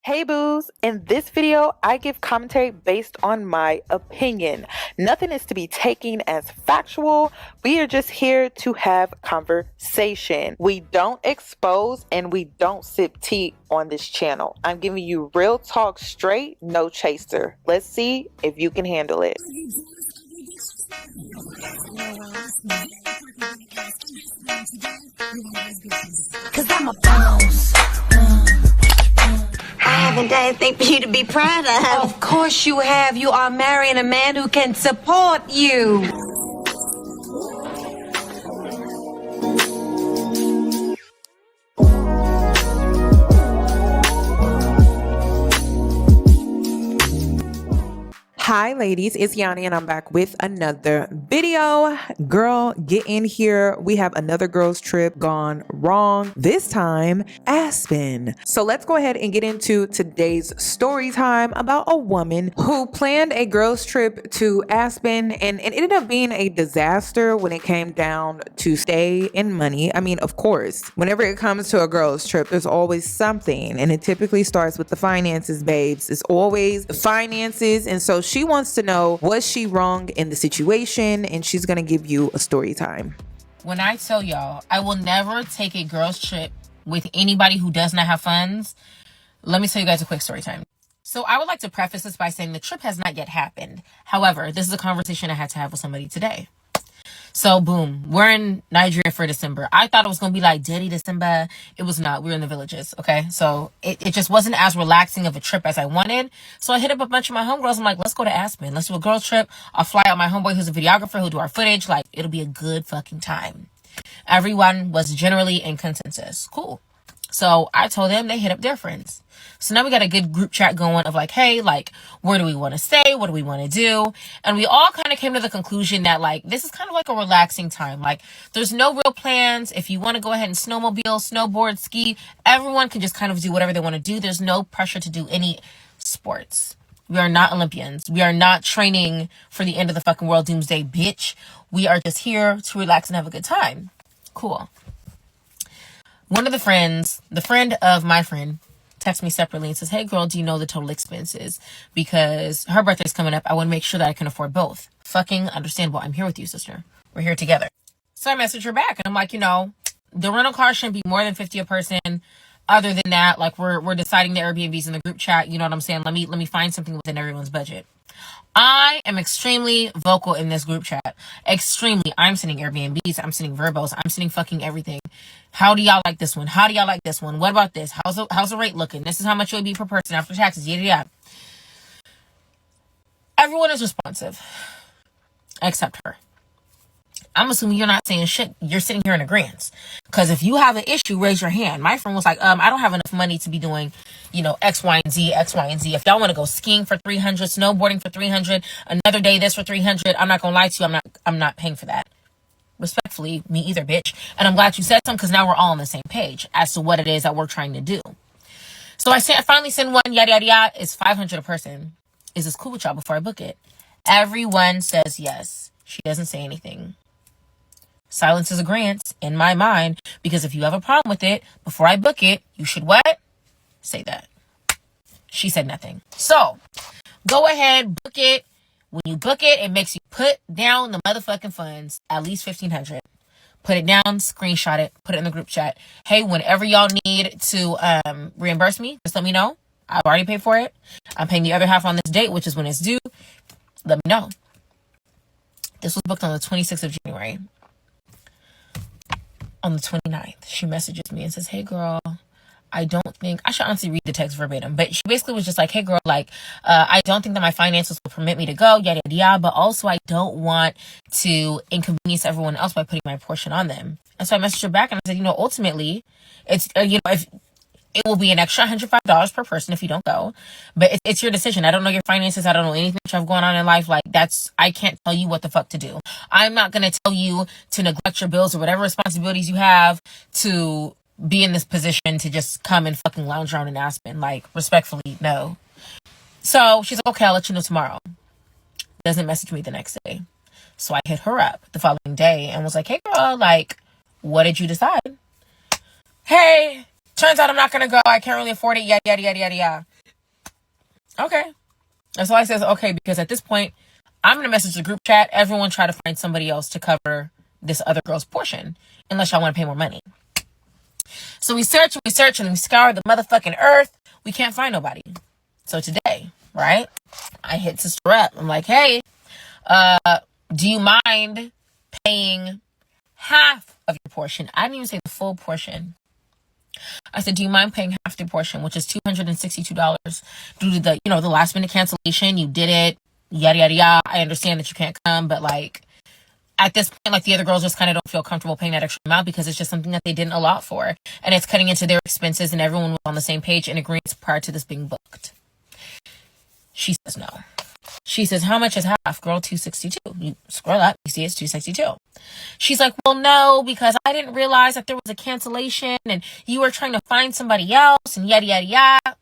Hey boos, in this video, I give commentary based on my opinion. Nothing is to be taken as factual. We are just here to have conversation. We don't expose and we don't sip tea on this channel. I'm giving you real talk straight, no chaser. Let's see if you can handle it. Cause I'm a boss. I haven't done anything for you to be proud of. Of course you have. You are marrying a man who can support you. Hi ladies, it's Yoni and I'm back with another video. Girl, get in here. We have another girls trip gone wrong. This time, Aspen. So let's go ahead and get into today's story time about a woman who planned a girls trip to Aspen and it ended up being a disaster when it came down to stay and money. I mean, of course, whenever it comes to a girls trip, there's always something and it typically starts with the finances, babes. It's always finances. And so she wants to know, was she wrong in the situation? And she's going to give you a story time. When I tell y'all, I will never take a girls trip with anybody who does not have funds. Let me tell you guys a quick story time. So I would like to preface this by saying the trip has not yet happened. However, this is a conversation I had to have with somebody today. So boom, we're in Nigeria for December. I thought it was going to be like Dirty December. It was not. We were in the villages. Okay. So it just wasn't as relaxing of a trip as I wanted. So I hit up a bunch of my homegirls. I'm like, let's go to Aspen. Let's do a girls trip. I'll fly out my homeboy who's a videographer who'll do our footage. Like, it'll be a good fucking time. Everyone was generally in consensus. Cool. So I told them, they hit up their friends. So now we got a good group chat going of like, hey, like, where do we want to stay? What do we want to do? And we all kind of came to the conclusion that like, this is kind of like a relaxing time. Like, there's no real plans. If you want to go ahead and snowmobile, snowboard, ski, everyone can just kind of do whatever they want to do. There's no pressure to do any sports. We are not Olympians. We are not training for the end of the fucking world doomsday, bitch. We are just here to relax and have a good time. Cool. One of the friends, the friend of my friend, texts me separately and says, hey girl, do you know the total expenses? Because her birthday's coming up. I want to make sure that I can afford both. Fucking understandable. I'm here with you, sister. We're here together. So I message her back and I'm like, the rental car shouldn't be more than 50 a person. Other than that, like we're deciding the Airbnbs in the group chat. You know what I'm saying? Let me find something within everyone's budget. I am extremely vocal in this group chat. Extremely. I'm sending Airbnbs. I'm sending verbos. I'm sending fucking everything. How do y'all like this one? How do y'all like this one? What about this? How's the rate looking? This is how much it would be per person after taxes. Yada yada. Everyone is responsive. Except her. I'm assuming you're not saying shit. You're sitting here in agreement. Because if you have an issue, raise your hand. My friend was like, I don't have enough money to be doing, X, Y, and Z, X, Y, and Z. If y'all want to go skiing for $300, snowboarding for $300, another day this for $300, I'm not going to lie to you. I'm not paying for that. Respectfully, me either, bitch. And I'm glad you said something because now we're all on the same page as to what it is that we're trying to do. So I finally send one, yada, yada, yada. It's $500 a person. Is this cool with y'all before I book it? Everyone says yes. She doesn't say anything. Silence is agreement in my mind, because if you have a problem with it, before I book it, you should what? Say that. She said nothing. So, go ahead, book it. When you book it, it makes you put down the motherfucking funds, at least $1,500. Put it down, screenshot it, put it in the group chat. Hey, whenever y'all need to reimburse me, just let me know. I've already paid for it. I'm paying the other half on this date, which is when it's due. Let me know. This was booked on the 26th of January. On the 29th, she messages me and says, hey girl, I should honestly read the text verbatim, but she basically was just like, hey girl, like, I don't think that my finances will permit me to go, yada, yada, yada, but also I don't want to inconvenience everyone else by putting my portion on them. And so I messaged her back and I said, ultimately, it's, if it will be an extra $105 per person if you don't go, but it's your decision. I don't know your finances. I don't know anything that you have going on in life. Like, I can't tell you what the fuck to do. I'm not going to tell you to neglect your bills or whatever responsibilities you have to be in this position to just come and fucking lounge around in Aspen. Like, respectfully, no. So she's like, okay, I'll let you know tomorrow. Doesn't message me the next day. So I hit her up the following day and was like, hey girl, like, what did you decide? Hey, turns out I'm not going to go. I can't really afford it. Yada, yada, yada, yada, yada. Okay. And so I says, okay, because at this point, I'm going to message the group chat. Everyone try to find somebody else to cover this other girl's portion, unless y'all want to pay more money. So we search, and we scour the motherfucking earth. We can't find nobody. So today, right, I hit sister up. I'm like, hey, do you mind paying half of your portion? I didn't even say the full portion. I said, do you mind paying half the portion, which is $262 due to the, the last minute cancellation? You did it, yada, yada, yada. I understand that you can't come, but like at this point, like the other girls just kind of don't feel comfortable paying that extra amount because it's just something that they didn't allot for. And it's cutting into their expenses and everyone was on the same page in agreement prior to this being booked. She says no. She says, how much is half? Girl, 262. You scroll up, you see it's 262. She's like, well, no, because I didn't realize that there was a cancellation and you were trying to find somebody else and yada, yada, yada.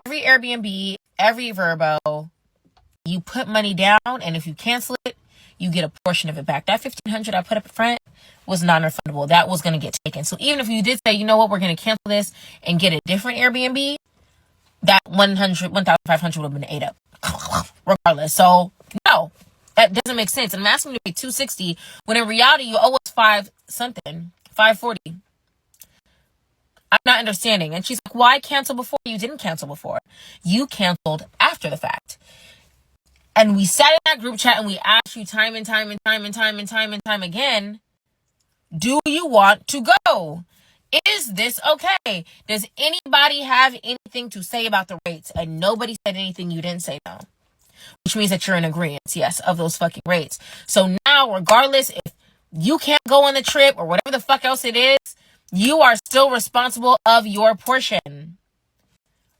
Every Airbnb, every Verbo, you put money down and if you cancel it, you get a portion of it back. That $1,500 I put up front was non-refundable. That was going to get taken. So even if you did say, you know what, we're going to cancel this and get a different Airbnb, that $1,500 would have been ate up regardless. So no, that doesn't make sense. And I'm asking you to pay $260 when in reality you owe us $540. I'm not understanding. And she's like, why cancel before? You didn't cancel before. You canceled after the fact. And we sat in that group chat and we asked you time and time again, do you want to go? Is this okay? Does anybody have anything to say about the rates? And nobody said anything. You didn't say no. Which means that you're in agreement, yes, of those fucking rates. So now, regardless if you can't go on the trip or whatever the fuck else it is, you are still responsible of your portion.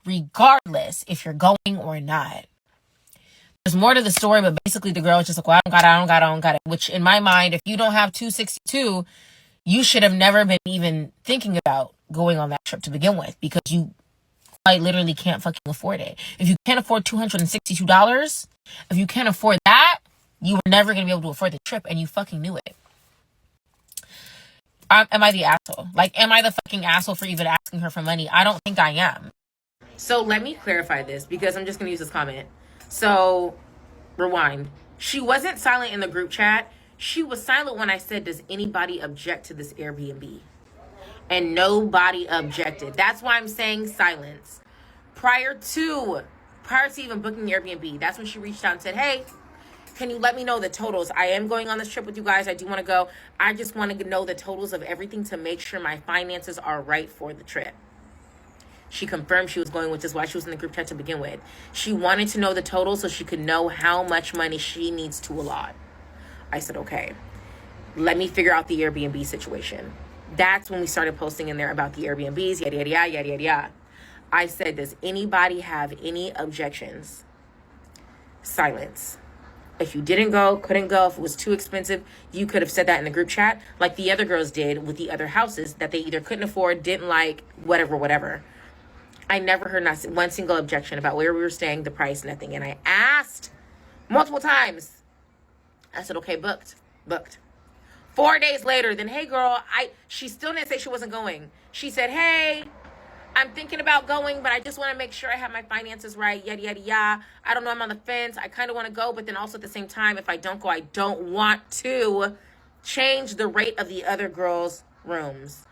Regardless if you're going or not. There's more to the story, but basically the girl is just like, well, I don't got it. Which in my mind, if you don't have 262, you should have never been even thinking about going on that trip to begin with because you quite literally can't fucking afford it. If you can't afford $262, if you can't afford that, you were never going to be able to afford the trip and you fucking knew it. Am I the asshole? Like, am I the fucking asshole for even asking her for money? I don't think I am. So let me clarify this because I'm just going to use this comment. So, rewind. She wasn't silent in the group chat. She was silent when I said, does anybody object to this Airbnb? And nobody objected. That's why I'm saying silence. Prior to even booking the Airbnb, that's when she reached out and said, hey, can you let me know the totals? I am going on this trip with you guys. I do want to go. I just want to know the totals of everything to make sure my finances are right for the trip. She confirmed she was going, which is why she was in the group chat to begin with. She wanted to know the total so she could know how much money she needs to allot. I said, okay, let me figure out the Airbnb situation. That's when we started posting in there about the Airbnbs, yada, yada, yada, yada, yada. I said, does anybody have any objections? Silence. If you didn't go, couldn't go, if it was too expensive, you could have said that in the group chat like the other girls did with the other houses that they either couldn't afford, didn't like, whatever. I never heard not one single objection about where we were staying, the price, nothing. And I asked multiple times. I said, okay, booked. 4 days later, then, hey, girl, she still didn't say she wasn't going. She said, hey, I'm thinking about going, but I just want to make sure I have my finances right, yada, yada, yada. I don't know, I'm on the fence. I kind of want to go, but then also at the same time, if I don't go, I don't want to change the rate of the other girls' rooms.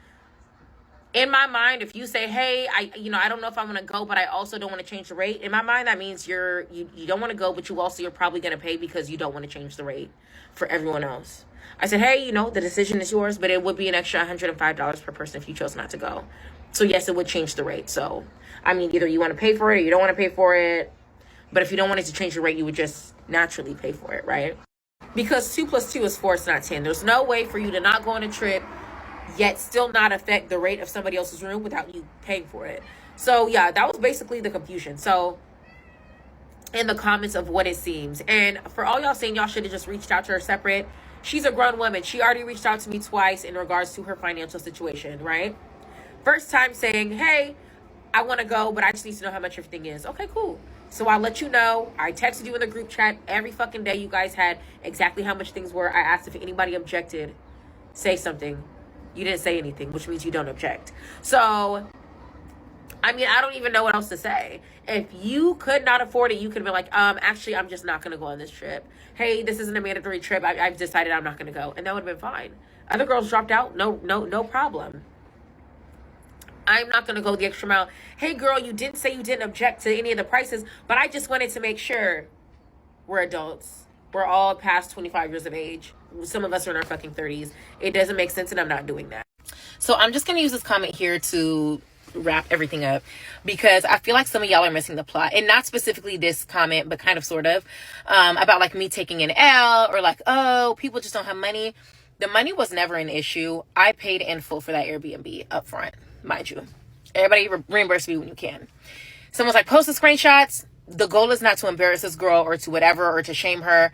In my mind, if you say, hey, I don't know if I want to go, but I also don't want to change the rate. In my mind, that means you don't want to go, but you're probably going to pay because you don't want to change the rate for everyone else. I said, hey, the decision is yours, but it would be an extra $105 per person if you chose not to go. So yes, it would change the rate. So, either you want to pay for it or you don't want to pay for it. But if you don't want it to change the rate, you would just naturally pay for it, right? Because 2 + 2 is 4, it's not 10. There's no way for you to not go on a trip yet still not affect the rate of somebody else's room without you paying for it. So yeah, that was basically the confusion. So in the comments of what it seems, and for all y'all saying y'all should have just reached out to her separate, she's a grown woman. She already reached out to me twice in regards to her financial situation, right? First time saying, hey, I want to go, but I just need to know how much everything is. Okay, cool. So I'll let you know. I texted you in the group chat every fucking day. You guys had exactly how much things were. I asked if anybody objected. Say something. You didn't say anything, which means you don't object. So I mean, I don't even know what else to say. If you could not afford it, you could have been like, actually, I'm just not going to go on this trip. Hey, this isn't a mandatory trip. I've decided I'm not going to go. And that would have been fine. Other girls dropped out. No problem. I'm not going to go the extra mile. Hey, girl, you didn't say you didn't object to any of the prices, but I just wanted to make sure we're adults. We're all past 25 years of age. Some of us are in our fucking 30s. It doesn't make sense, and I'm not doing that. So I'm just going to use this comment here to wrap everything up, because I feel like some of y'all are missing the plot, and not specifically this comment, but kind of sort of about like me taking an L, or like, oh, people just don't have money. The money was never an issue. I paid in full for that Airbnb up front, mind you. Everybody reimburse me when you can. Someone's like, post the screenshots. The goal is not to embarrass this girl or to whatever, or to shame her.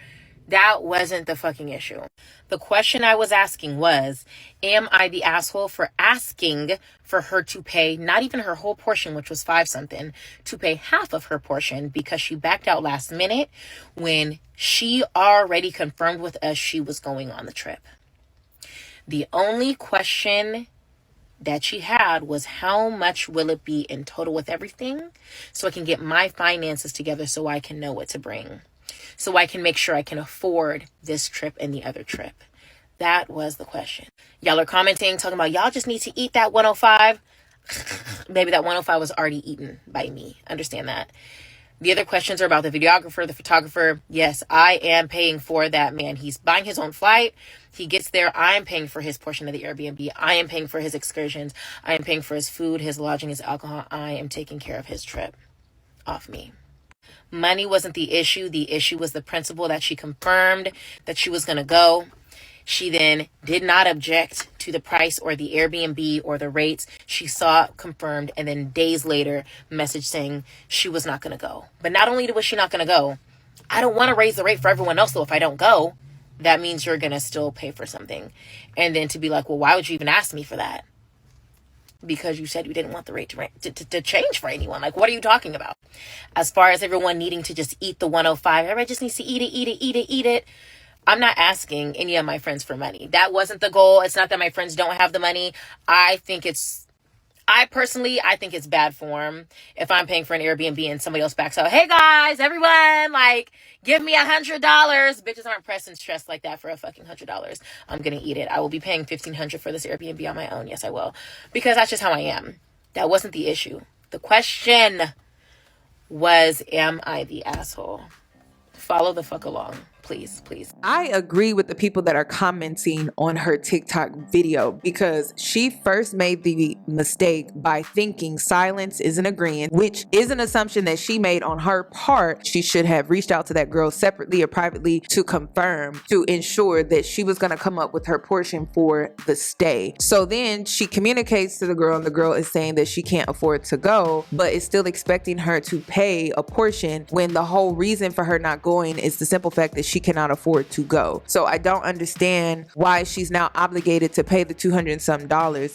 That wasn't the fucking issue. The question I was asking was, am I the asshole for asking for her to pay not even her whole portion, which was 5 something, to pay half of her portion because she backed out last minute when she already confirmed with us she was going on the trip? The only question that she had was, how much will it be in total with everything, so I can get my finances together so I can know what to bring, so I can make sure I can afford this trip and the other trip. That was the question. Y'all are commenting, talking about y'all just need to eat that 105. Maybe that 105 was already eaten by me. Understand that. The other questions are about the videographer, the photographer. Yes, I am paying for that man. He's buying his own flight. He gets there. I am paying for his portion of the Airbnb. I am paying for his excursions. I am paying for his food, his lodging, his alcohol. I am taking care of his trip off me. Money wasn't the issue. The issue was the principle that she confirmed that she was going to go. She then did not object to the price or the Airbnb or the rates. She saw it confirmed, and then days later, message saying she was not going to go. But not only was she not going to go, I don't want to raise the rate for everyone else, though. If I don't go, that means you're going to still pay for something. And then to be like, well, why would you even ask me for that? Because you said you didn't want the rate to change for anyone. Like, what are you talking about? As far as everyone needing to just eat the 105, everybody just needs to eat it. I'm not asking any of my friends for money. That wasn't the goal. It's not that my friends don't have the money. I think it's bad form if I'm paying for an Airbnb and somebody else backs out. Hey guys, everyone, like, give me $100. Bitches aren't pressed and stressed like that for a fucking $100. I'm gonna eat it. I will be paying $1,500 for this Airbnb on my own. Yes, I will, because that's just how I am. That wasn't the issue. The question was, am I the asshole? Follow the fuck along. Please. I agree with the people that are commenting on her TikTok video, because she first made the mistake by thinking silence is an agreement, which is an assumption that she made on her part. She should have reached out to that girl separately or privately to confirm, to ensure that she was going to come up with her portion for the stay. So then she communicates to the girl, and the girl is saying that she can't afford to go, but is still expecting her to pay a portion when the whole reason for her not going is the simple fact that she cannot afford to go. So I don't understand why she's now obligated to pay the $200 and some.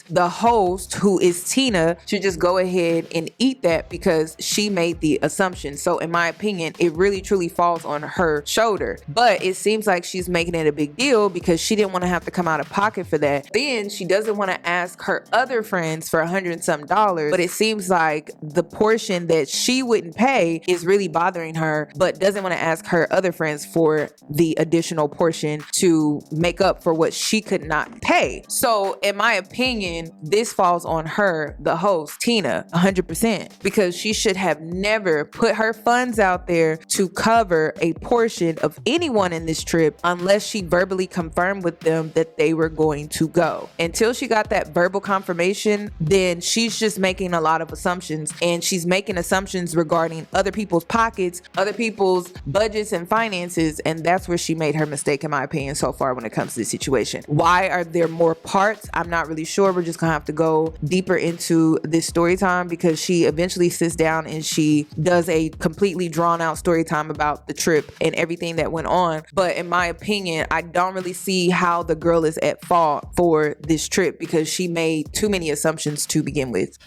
The host, who is Tina, should just go ahead and eat that because she made the assumption. So in my opinion, it really truly falls on her shoulder. But it seems like she's making it a big deal because she didn't want to have to come out of pocket for that. Then she doesn't want to ask her other friends for $100 and some, but it seems like the portion that she wouldn't pay is really bothering her, but doesn't want to ask her other friends for the additional portion to make up for what she could not pay. So in my opinion, this falls on her, the host, Tina, 100%, because she should have never put her funds out there to cover a portion of anyone in this trip unless she verbally confirmed with them that they were going to go. Until she got that verbal confirmation, then she's just making a lot of assumptions, and she's making assumptions regarding other people's pockets, other people's budgets and finances, and that's where she made her mistake, in my opinion, so far when it comes to this situation. Why are there more parts? I'm not really sure. We're just gonna have to go deeper into this story time, because she eventually sits down and she does a completely drawn out story time about the trip and everything that went on. But in my opinion, I don't really see how the girl is at fault for this trip, because she made too many assumptions to begin with.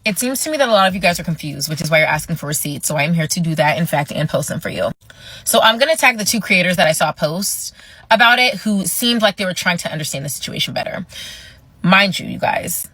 It seems to me that a lot of you guys are confused, which is why you're asking for receipts. So I'm here to do that, in fact, and post them for you. So I'm going to tag the 2 creators that I saw post about it, who seemed like they were trying to understand the situation better. Mind you, you guys,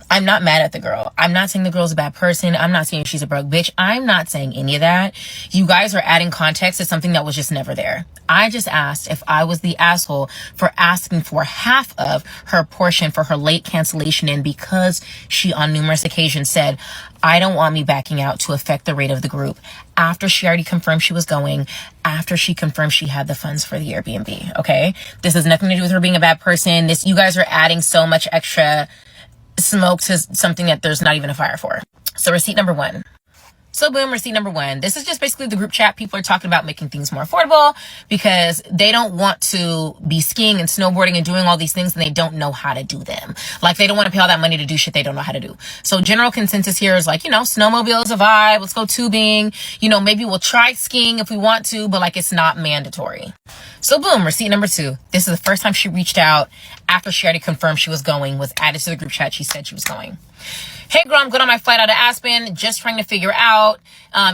I'm not mad at the girl. I'm not saying the girl's a bad person. I'm not saying she's a broke bitch. I'm not saying any of that. You guys are adding context to something that was just never there. I just asked if I was the asshole for asking for half of her portion for her late cancellation, and because she on numerous occasions said, I don't want me backing out to affect the rate of the group, after she already confirmed she was going, after she confirmed she had the funds for the Airbnb. Okay, this has nothing to do with her being a bad person. You guys are adding so much extra smoke to something that there's not even a fire for. So receipt number 1. So boom, receipt number 1. This is just basically the group chat. People are talking about making things more affordable because they don't want to be skiing and snowboarding and doing all these things and they don't know how to do them. Like, they don't want to pay all that money to do shit they don't know how to do. So general consensus here is like, snowmobile is a vibe. Let's go tubing. Maybe we'll try skiing if we want to, but like, it's not mandatory. So boom, receipt number 2. This is the first time she reached out after she already confirmed she was going, was added to the group chat. She said she was going. Hey girl, I'm good on my flight out of Aspen, just trying to figure out,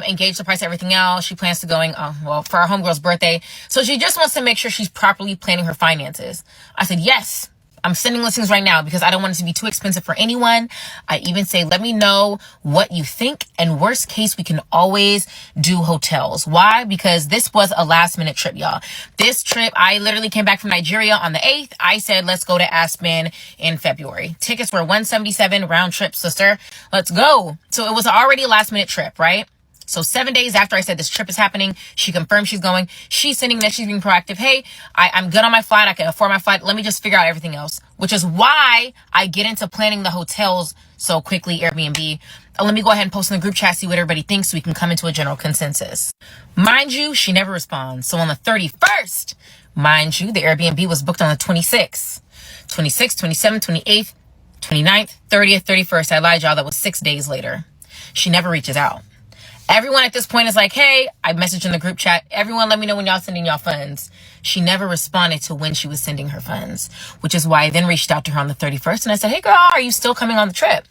engage the price, everything else. She plans to going, for our homegirl's birthday. So she just wants to make sure she's properly planning her finances. I said, yes, I'm sending listings right now because I don't want it to be too expensive for anyone. I even say, let me know what you think. And worst case, we can always do hotels. Why? Because this was a last minute trip, y'all. This trip, I literally came back from Nigeria on the 8th. I said, let's go to Aspen in February. Tickets were $177 round trip, sister. Let's go. So it was already a last minute trip, right? So 7 days after I said this trip is happening, she confirmed she's going. She's sending that she's being proactive. Hey, I'm good on my flight. I can afford my flight. Let me just figure out everything else, which is why I get into planning the hotels so quickly, Airbnb. Let me go ahead and post in the group chat, see what everybody thinks so we can come into a general consensus. Mind you, she never responds. So on the 31st, mind you, the Airbnb was booked on the 26th, 27th, 28th, 29th, 30th, 31st. I lied, y'all. That was 6 days later. She never reaches out. Everyone at this point is like, hey, I messaged in the group chat. Everyone, let me know when y'all sending y'all funds. She never responded to when she was sending her funds, which is why I then reached out to her on the 31st. And I said, hey, girl, are you still coming on the trip?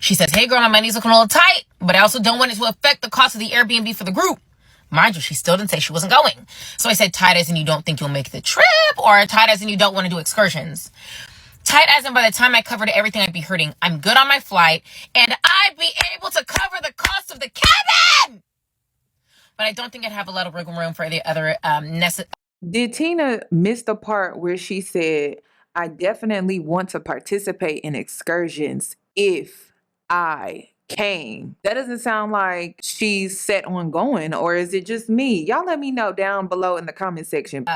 She says, hey, girl, my money's looking a little tight, but I also don't want it to affect the cost of the Airbnb for the group. Mind you, she still didn't say she wasn't going. So I said, tight as in you don't think you'll make the trip, or tight as in you don't want to do excursions? Tight as in by the time I covered everything, I'd be hurting. I'm good on my flight, and I'd be able to cover the cost of the cabin. But I don't think I'd have a lot of wiggle room for the other Did Tina miss the part where she said, I definitely want to participate in excursions if I came? That doesn't sound like she's set on going, or is it just me? Y'all let me know down below in the comment section.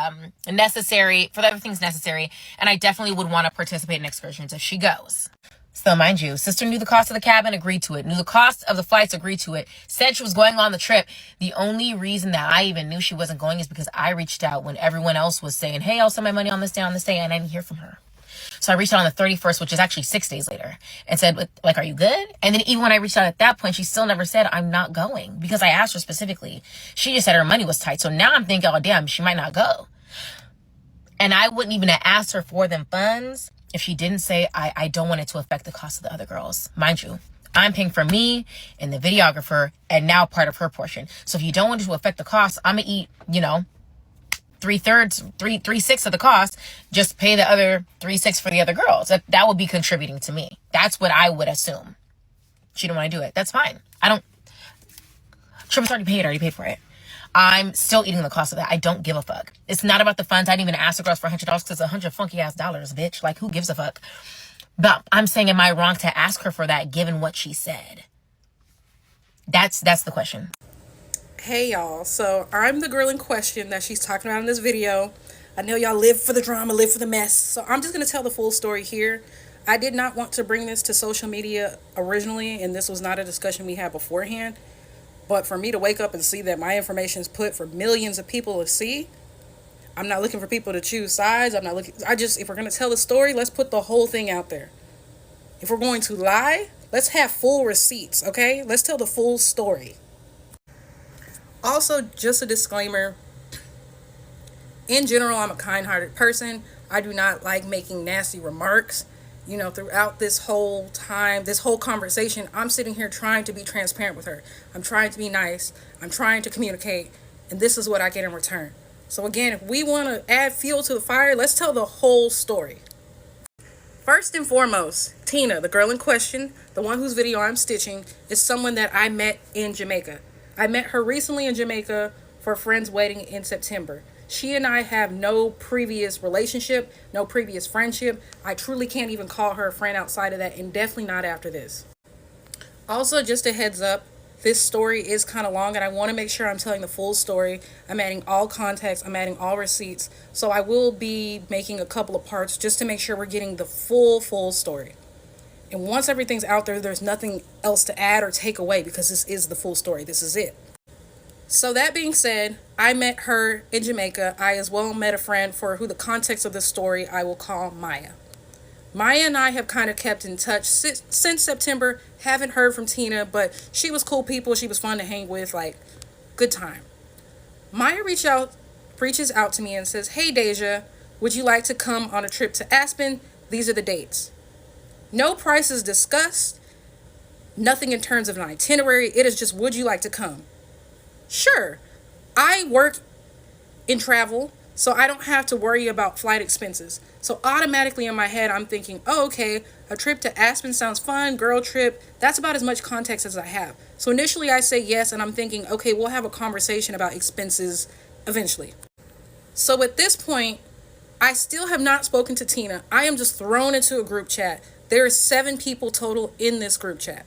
necessary for the other things necessary, and I definitely would want to participate in excursions if she goes. So mind you, sister knew the cost of the cabin, agreed to it, knew the cost of the flights, agreed to it, said she was going on the trip. The only reason that I even knew she wasn't going is because I reached out when everyone else was saying, hey, I'll send my money on this day, and I didn't hear from her. So I reached out on the 31st, which is actually 6 days later, and said, like, are you good? And then even when I reached out at that point, she still never said, I'm not going, because I asked her specifically. She just said her money was tight. So now I'm thinking, oh, damn, she might not go. And I wouldn't even have asked her for them funds if she didn't say, I don't want it to affect the cost of the other girls. Mind you, I'm paying for me and the videographer and now part of her portion. So if you don't want it to affect the cost, I'm going to eat, 3/6 of the cost. Just pay the other 3/6 for the other girls. That would be contributing to me. That's what I would assume. She didn't want to do it. That's fine. Trip is already paid. I already paid for it. I'm still eating the cost of that. I don't give a fuck. It's not about the funds. I didn't even ask the girls for $100 because it's $100 funky ass dollars, bitch. Like, who gives a fuck? But I'm saying, am I wrong to ask her for that given what she said? That's the question. Hey y'all, so I'm the girl in question that she's talking about in this video. I know y'all live for the drama, live for the mess, so I'm just going to tell the full story here. I did not want to bring this to social media originally, and this was not a discussion we had beforehand. But for me to wake up and see that my information is put for millions of people to see, I'm not looking for people to choose sides. If we're going to tell the story, let's put the whole thing out there. If we're going to lie, let's have full receipts, okay? Let's tell the full story. Also, just a disclaimer, in general, I'm a kind-hearted person. I do not like making nasty remarks. Throughout this whole time, this whole conversation, I'm sitting here trying to be transparent with her. I'm trying to be nice. I'm trying to communicate. And this is what I get in return. So again, if we want to add fuel to the fire, let's tell the whole story. First and foremost, Tina, the girl in question, the one whose video I'm stitching, is someone that I met in Jamaica. I met her recently in Jamaica for a friend's wedding in September. She and I have no previous relationship, no previous friendship. I truly can't even call her a friend outside of that, and definitely not after this. Also, just a heads up, this story is kind of long and I want to make sure I'm telling the full story. I'm adding all context, I'm adding all receipts. So I will be making a couple of parts just to make sure we're getting the full story. And once everything's out there, there's nothing else to add or take away because this is the full story. This is it. So that being said, I met her in Jamaica. I as well met a friend for who the context of this story I will call Maya. Maya and I have kind of kept in touch since September. Haven't heard from Tina, but she was cool people. She was fun to hang with, like, good time. Maya reaches out to me and says, "Hey Deja, would you like to come on a trip to Aspen? These are the dates." No prices discussed, nothing in terms of an itinerary. It is just, would you like to come? Sure. I work in travel, so I don't have to worry about flight expenses. So automatically in my head, I'm thinking, oh, okay, a trip to Aspen sounds fun, girl trip. That's about as much context as I have. So initially I say yes, and I'm thinking, okay, we'll have a conversation about expenses eventually. So at this point, I still have not spoken to Tina. I am just thrown into a group chat. There are 7 people total in this group chat.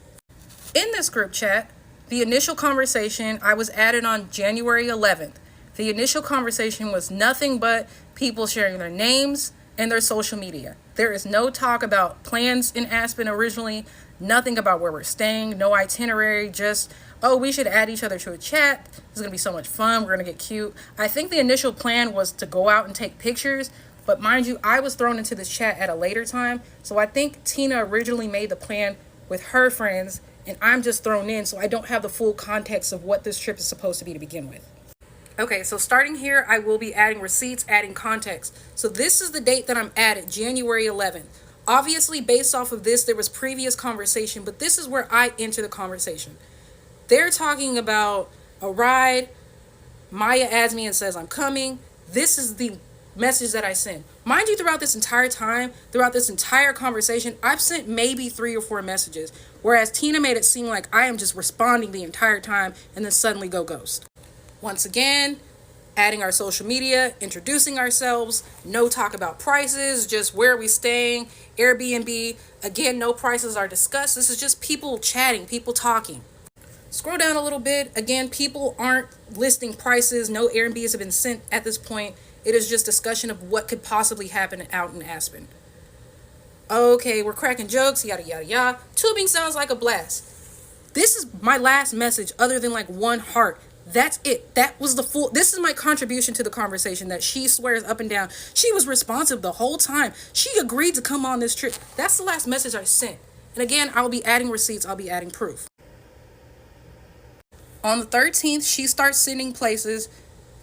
In this group chat, the initial conversation, I was added on January 11th. The initial conversation was nothing but people sharing their names and their social media. There is no talk about plans in Aspen originally, nothing about where we're staying, no itinerary, just, oh, we should add each other to a chat. This is going to be so much fun. We're going to get cute. I think the initial plan was to go out and take pictures, but mind you, I was thrown into this chat at a later time. So I think Tina originally made the plan with her friends, and I'm just thrown in, so I don't have the full context of what this trip is supposed to be to begin with. Okay, so starting here, I will be adding receipts, adding context. So this is the date that I'm added, January 11th. Obviously, based off of this, there was previous conversation, but this is where I enter the conversation. They're talking about a ride. Maya adds me and says, I'm coming. This is the message that I sent. Mind you, throughout this entire time, throughout this entire conversation, I've sent maybe 3 or 4 messages, whereas Tina made it seem like I am just responding the entire time and then suddenly go ghost. Once again, adding our social media, introducing ourselves, no talk about prices, just where are we staying, Airbnb. Again, no prices are discussed. This is just people chatting, people talking. Scroll down a little bit. Again, people aren't listing prices. No Airbnbs have been sent at this point. It is just discussion of what could possibly happen out in Aspen. Okay, we're cracking jokes, yada, yada, yada. Tubing sounds like a blast. This is my last message other than like 1 heart. That's it. That was the full. This is my contribution to the conversation that she swears up and down. She was responsive the whole time. She agreed to come on this trip. That's the last message I sent. And again, I will be adding receipts. I'll be adding proof. On the 13th, she starts sending places.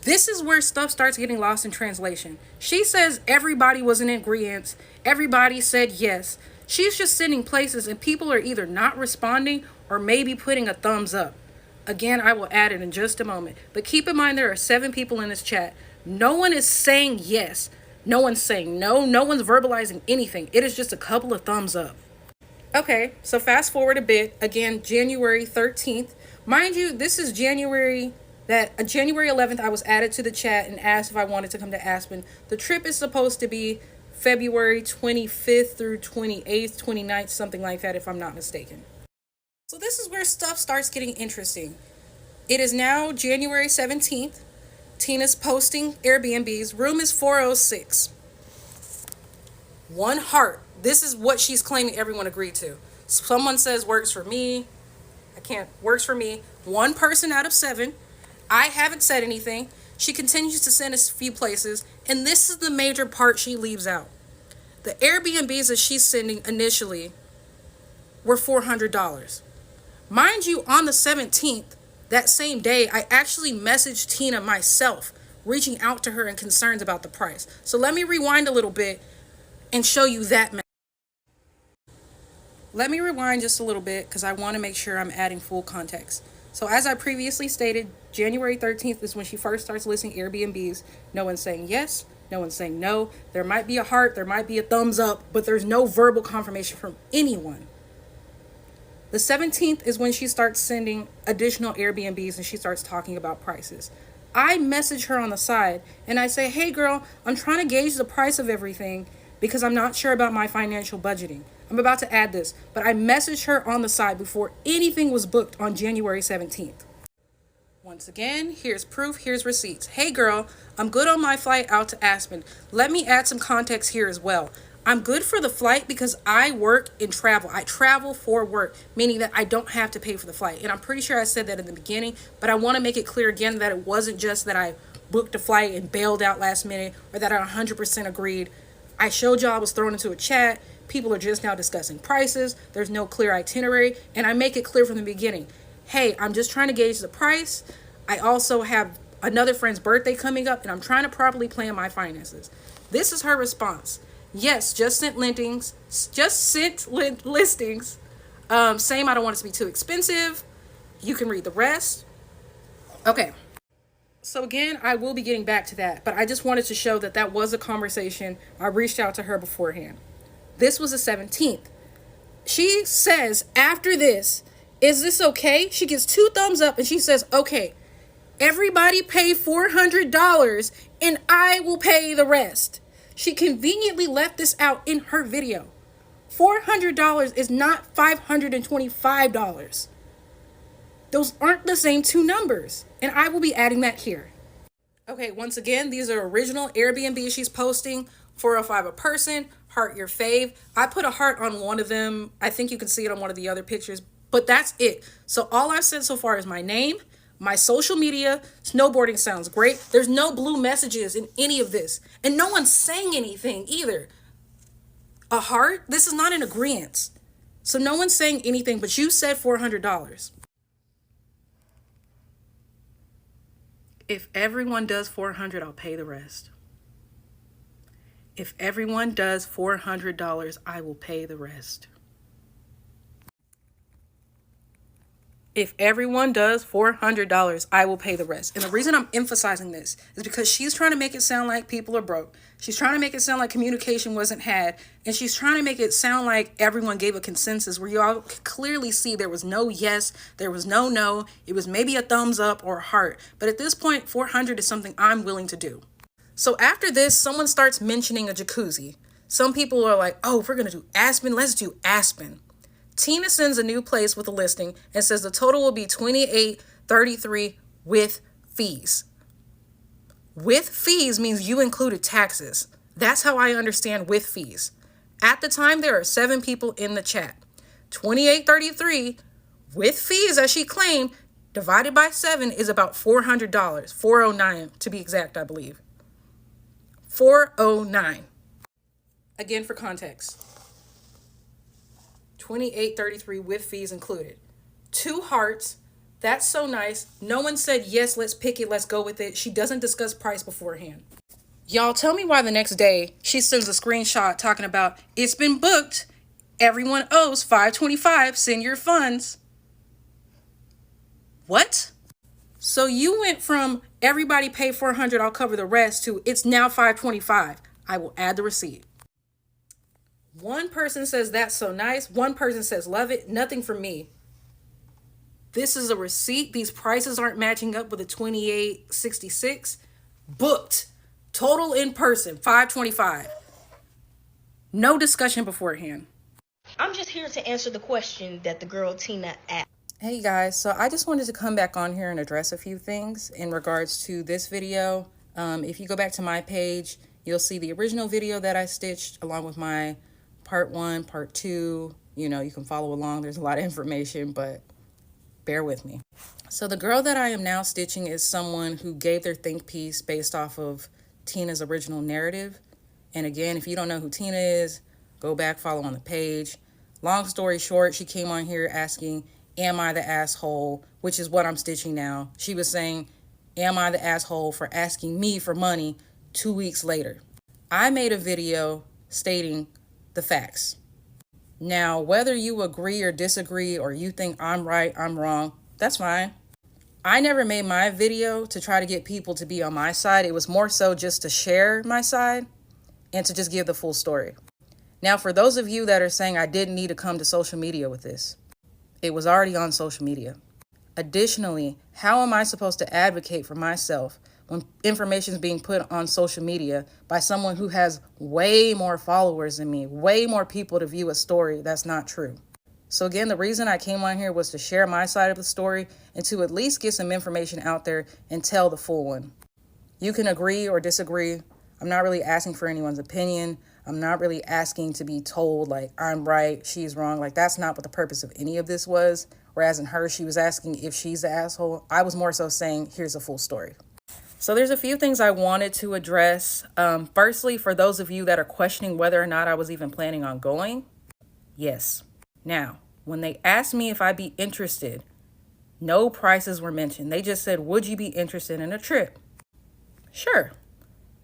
This is where stuff starts getting lost in translation. She says everybody was in agreement. Everybody said yes. She's just sending places and people are either not responding or maybe putting a thumbs up. Again, I will add it in just a moment. But keep in mind there are 7 people in this chat. No one is saying yes. No one's saying no. No one's verbalizing anything. It is just a couple of thumbs up. Okay, so fast forward a bit. Again, January 13th. Mind you, this is January 11th, I was added to the chat and asked if I wanted to come to Aspen. The trip is supposed to be February 25th through 28th, 29th, something like that, if I'm not mistaken. So this is where stuff starts getting interesting. It is now January 17th. Tina's posting Airbnbs. Room is 406. 1 heart. This is what she's claiming everyone agreed to. Someone says works for me. Works for me. 1 person out of 7. I haven't said anything. She continues to send us a few places, and this is the major part she leaves out. The Airbnbs that she's sending initially were $400. Mind you, on the 17th, that same day, I actually messaged Tina myself, reaching out to her in concerns about the price. So let me rewind a little bit and show you that message. Let me rewind just a little bit because I want to make sure I'm adding full context. So as I previously stated, January 13th is when she first starts listing Airbnbs. No one's saying yes. No one's saying no. There might be a heart, there might be a thumbs up, but there's no verbal confirmation from anyone. The 17th is when she starts sending additional Airbnbs and she starts talking about prices. I message her on the side and I say, hey girl, I'm trying to gauge the price of everything because I'm not sure about my financial budgeting. I'm about to add this, but I messaged her on the side before anything was booked on January 17th. Once again, here's proof, here's receipts. Hey girl, I'm good on my flight out to Aspen. Let me add some context here as well. I'm good for the flight because I work and travel. I travel for work, meaning that I don't have to pay for the flight. And I'm pretty sure I said that in the beginning, but I want to make it clear again that it wasn't just that I booked a flight and bailed out last minute or that I 100% agreed. I showed y'all I was thrown into a chat. People are just now discussing prices. There's no clear itinerary. And I make it clear from the beginning. Hey, I'm just trying to gauge the price. I also have another friend's birthday coming up and I'm trying to properly plan my finances. This is her response. Yes, just sent listings. Same, I don't want it to be too expensive. You can read the rest. Okay. So again, I will be getting back to that, but I just wanted to show that that was a conversation. I reached out to her beforehand. This was the 17th. She says after this, is this okay? She gets 2 thumbs up and she says, okay, everybody pay $400 and I will pay the rest. She conveniently left this out in her video. $400 is not $525. Those aren't the same 2 numbers. And I will be adding that here. Okay, once again, these are original Airbnb she's posting. 405 a person, heart your fave. I put a heart on one of them. I think you can see it on one of the other pictures, but that's it. So all I've said so far is my name, my social media. Snowboarding sounds great. There's no blue messages in any of this. And no one's saying anything either. A heart? This is not an agreement. So no one's saying anything, but you said $400. If everyone does 400, I'll pay the rest. If everyone does $400, I will pay the rest. If everyone does $400, I will pay the rest. And the reason I'm emphasizing this is because she's trying to make it sound like people are broke. She's trying to make it sound like communication wasn't had. And she's trying to make it sound like everyone gave a consensus where you all clearly see there was no yes, there was no no. It was maybe a thumbs up or a heart. But at this point, 400 is something I'm willing to do. So after this, someone starts mentioning a jacuzzi. Some people are like, oh, if we're going to do Aspen, let's do Aspen. Tina sends a new place with a listing and says the total will be $28.33 with fees. With fees means you included taxes. That's how I understand with fees. At the time, there are 7 people in the chat. $28.33 with fees, as she claimed, divided by 7 is about $400. $409 to be exact, I believe. $409. Again, for context. $28.33 with fees included. 2 hearts. That's so nice. No one said, yes, let's pick it, let's go with it. She doesn't discuss price beforehand. Y'all, tell me why the next day she sends a screenshot talking about, it's been booked. Everyone owes $525. Send your funds. What? So you went from everybody pay $400, I'll cover the rest, to it's now $525. I will add the receipt. One person says that's so nice. One person says love it. Nothing for me. This is a receipt. These prices aren't matching up with the $28.66. Booked. Total in person, $525. No discussion beforehand. I'm just here to answer the question that the girl Tina asked. Hey guys, so I just wanted to come back on here and address a few things in regards to this video. If you go back to my page, you'll see the original video that I stitched along with my part 1, part 2. You know, you can follow along. There's a lot of information, but bear with me. So the girl that I am now stitching is someone who gave their think piece based off of Tina's original narrative. And again, if you don't know who Tina is, go back, follow on the page. Long story short, she came on here asking, am I the asshole? Which is what I'm stitching now. She was saying, am I the asshole for asking me for money 2 weeks later? I made a video stating the facts. Now, whether you agree or disagree, or you think I'm right, I'm wrong, that's fine. I never made my video to try to get people to be on my side. It was more so just to share my side and to just give the full story. Now, for those of you that are saying I didn't need to come to social media with this, it was already on social media. Additionally, how am I supposed to advocate for myself when information is being put on social media by someone who has way more followers than me, way more people to view a story that's not true? So again, the reason I came on here was to share my side of the story and to at least get some information out there and tell the full one. You can agree or disagree. I'm not really asking for anyone's opinion. I'm not really asking to be told like I'm right, she's wrong. Like that's not what the purpose of any of this was. Whereas in her, she was asking if she's the asshole. I was more so saying, here's a full story. So there's a few things I wanted to address. Firstly, for those of you that are questioning whether or not I was even planning on going, yes. Now, when they asked me if I'd be interested, no prices were mentioned. They just said, would you be interested in a trip? Sure.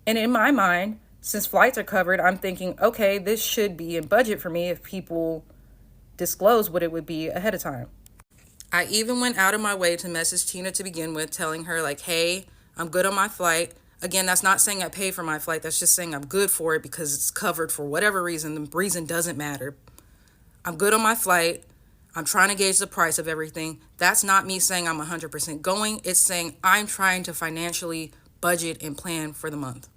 And in my mind, since flights are covered, I'm thinking, okay, this should be in budget for me if people disclose what it would be ahead of time. I even went out of my way to message Tina to begin with, telling her like, hey, I'm good on my flight. Again, that's not saying I paid for my flight. That's just saying I'm good for it because it's covered for whatever reason. The reason doesn't matter. I'm good on my flight. I'm trying to gauge the price of everything. That's not me saying I'm 100% going. It's saying I'm trying to financially budget and plan for the month.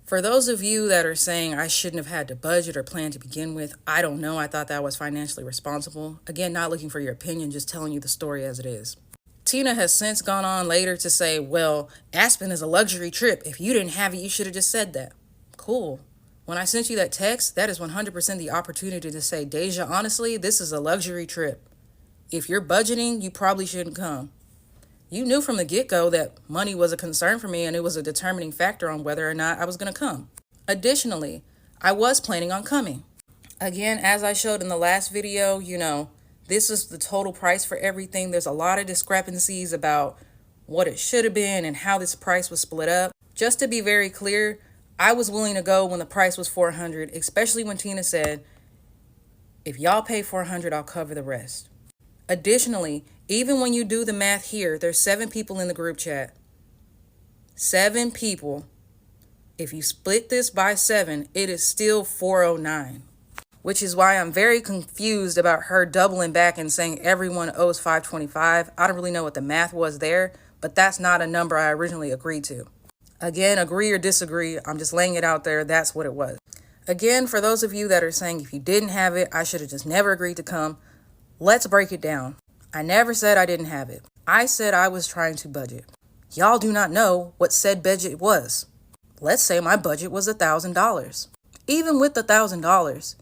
For those of you that are saying I shouldn't have had to budget or plan to begin with, I don't know. I thought that was financially responsible. Again, not looking for your opinion, just telling you the story as it is. Tina has since gone on later to say, well, Aspen is a luxury trip. If you didn't have it, you should have just said that. Cool. When I sent you that text, that is 100% the opportunity to say, Deja, honestly, this is a luxury trip. If you're budgeting, you probably shouldn't come. You knew from the get-go that money was a concern for me and it was a determining factor on whether or not I was going to come. Additionally, I was planning on coming. Again, as I showed in the last video, this is the total price for everything. There's a lot of discrepancies about what it should have been and how this price was split up. Just to be very clear, I was willing to go when the price was $400, especially when Tina said, if y'all pay $400, I'll cover the rest. Additionally, even when you do the math here, there's 7 people in the group chat. 7 people. If you split this by 7, it is still $409. Which is why I'm very confused about her doubling back and saying everyone owes $525. I don't really know what the math was there, but that's not a number I originally agreed to. Again, agree or disagree, I'm just laying it out there. That's what it was. Again, for those of you that are saying if you didn't have it, I should have just never agreed to come. Let's break it down. I never said I didn't have it. I said I was trying to budget. Y'all do not know what said budget was. Let's say my budget was $1,000. Even with the $1,000,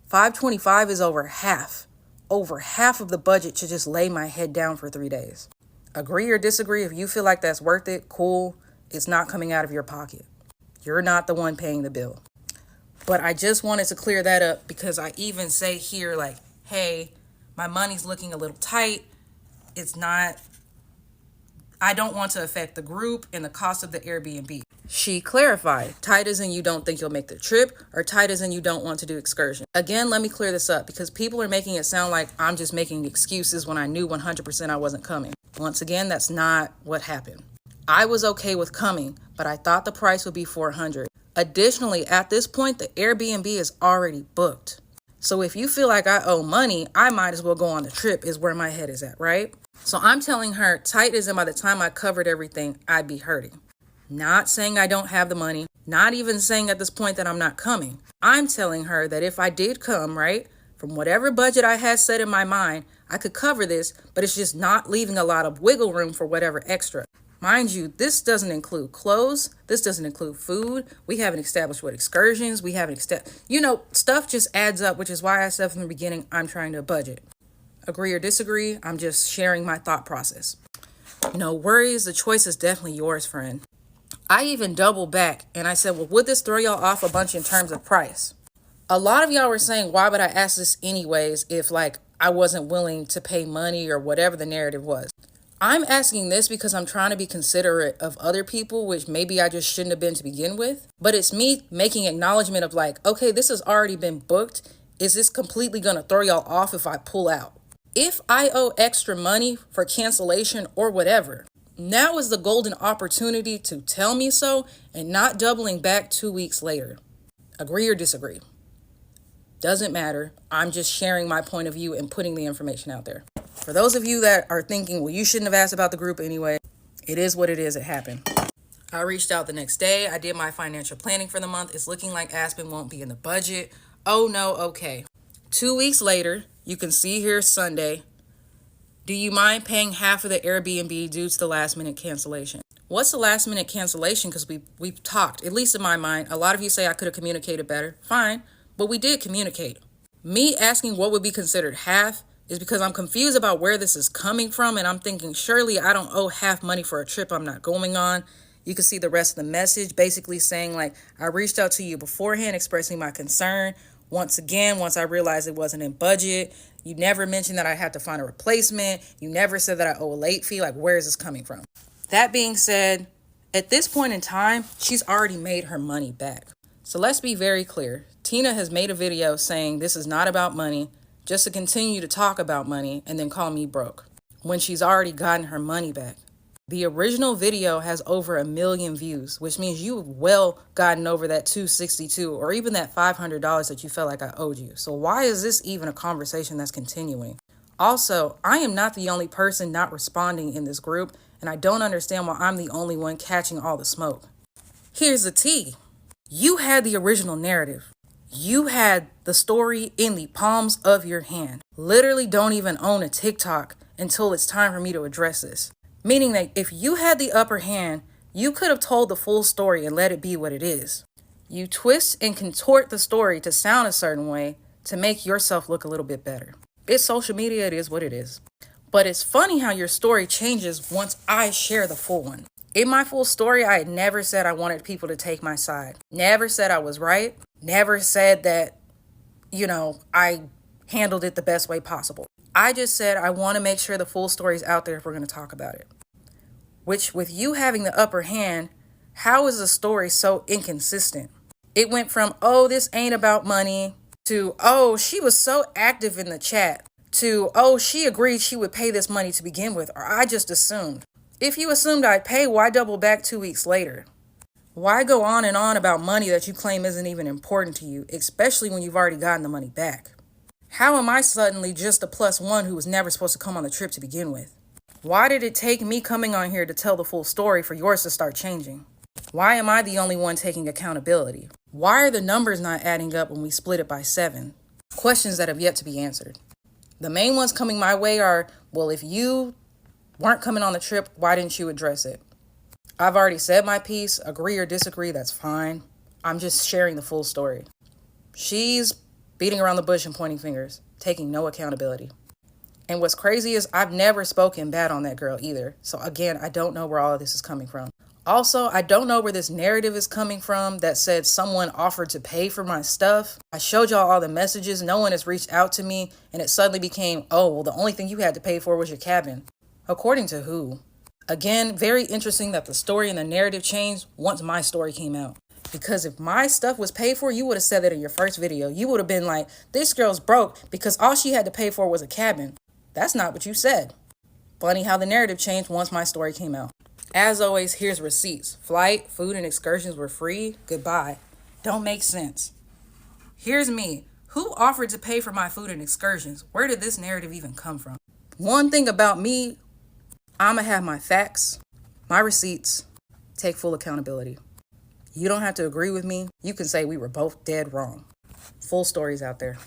$525 is over half. Over half of the budget to just lay my head down for 3 days. Agree or disagree, if you feel like that's worth it, cool. It's not coming out of your pocket. You're not the one paying the bill. But I just wanted to clear that up because I even say here like, hey, my money's looking a little tight. It's not, I don't want to affect the group and the cost of the Airbnb. She clarified, tight as in you don't think you'll make the trip or tight as in you don't want to do excursion. Again, let me clear this up because people are making it sound like I'm just making excuses when I knew 100% I wasn't coming. Once again, that's not what happened. I was okay with coming, but I thought the price would be $400. Additionally, at this point, the Airbnb is already booked. So if you feel like I owe money, I might as well go on the trip is where my head is at, right? So I'm telling her tight as in by the time I covered everything, I'd be hurting. Not saying I don't have the money, not even saying at this point that I'm not coming. I'm telling her that if I did come, right, from whatever budget I had set in my mind, I could cover this, but it's just not leaving a lot of wiggle room for whatever extra. Mind you, this doesn't include clothes. This doesn't include food. We haven't established what excursions. We haven't stuff just adds up, which is why I said from the beginning, I'm trying to budget. Agree or disagree, I'm just sharing my thought process. No worries, the choice is definitely yours, friend. I even doubled back and I said, well, would this throw y'all off a bunch in terms of price? A lot of y'all were saying, why would I ask this anyways if I wasn't willing to pay money or whatever the narrative was? I'm asking this because I'm trying to be considerate of other people, which maybe I just shouldn't have been to begin with. But it's me making acknowledgement of okay, this has already been booked. Is this completely going to throw y'all off if I pull out? If I owe extra money for cancellation or whatever, Now is the golden opportunity to tell me so and not doubling back 2 weeks later. Agree or disagree? Doesn't matter. I'm just sharing my point of view and putting the information out there. For those of you that are thinking, well, you shouldn't have asked about the group anyway, it is what it is. It happened. I reached out the next day. I did my financial planning for the month. It's looking like Aspen won't be in the budget. Oh no, okay. 2 weeks later, you can see here Sunday. Do you mind paying half of the Airbnb due to the last minute cancellation? What's the last minute cancellation? Because we've talked, at least in my mind. A lot of you say I could have communicated better. Fine, but we did communicate. Me asking what would be considered half is because I'm confused about where this is coming from, and I'm thinking surely I don't owe half money for a trip I'm not going on. You can see the rest of the message basically saying like, I reached out to you beforehand expressing my concern. Once again, once I realized it wasn't in budget, you never mentioned that I had to find a replacement. You never said that I owe a late fee. Like, where is this coming from? That being said, at this point in time, she's already made her money back. So let's be very clear. Tina has made a video saying this is not about money, just to continue to talk about money and then call me broke when she's already gotten her money back. The original video has over 1 million views, which means you've well gotten over that $262 or even that $500 that you felt like I owed you. So why is this even a conversation that's continuing? Also, I am not the only person not responding in this group, and I don't understand why I'm the only one catching all the smoke. Here's the tea. You had the original narrative. You had the story in the palms of your hand. Literally don't even own a TikTok until it's time for me to address this. Meaning that if you had the upper hand, you could have told the full story and let it be what it is. You twist and contort the story to sound a certain way to make yourself look a little bit better. It's social media, it is what it is. But it's funny how your story changes once I share the full one. In my full story, I had never said I wanted people to take my side. Never said I was right. Never said that, I handled it the best way possible. I just said I want to make sure the full story is out there if we're going to talk about it. Which, with you having the upper hand, how is the story so inconsistent? It went from, oh, this ain't about money, to, oh, she was so active in the chat, to, oh, she agreed she would pay this money to begin with, or I just assumed. If you assumed I'd pay, why double back 2 weeks later? Why go on and on about money that you claim isn't even important to you, especially when you've already gotten the money back? How am I suddenly just a +1 who was never supposed to come on the trip to begin with? Why did it take me coming on here to tell the full story for yours to start changing? Why am I the only one taking accountability? Why are the numbers not adding up when we split it by 7? Questions that have yet to be answered. The main ones coming my way are, well, if you weren't coming on the trip, why didn't you address it? I've already said my piece. Agree or disagree, that's fine. I'm just sharing the full story. She's beating around the bush and pointing fingers, taking no accountability. And what's crazy is I've never spoken bad on that girl either. So again, I don't know where all of this is coming from. Also, I don't know where this narrative is coming from that said someone offered to pay for my stuff. I showed y'all all the messages. No one has reached out to me. And it suddenly became, oh, well, the only thing you had to pay for was your cabin. According to who? Again, very interesting that the story and the narrative changed once my story came out. Because if my stuff was paid for, you would have said that in your first video. You would have been like, this girl's broke because all she had to pay for was a cabin. That's not what you said. Funny how the narrative changed once my story came out. As always, here's receipts. Flight, food, and excursions were free. Goodbye. Don't make sense. Here's me. Who offered to pay for my food and excursions? Where did this narrative even come from? One thing about me, I'ma have my facts, my receipts, take full accountability. You don't have to agree with me. You can say we were both dead wrong. Full stories out there.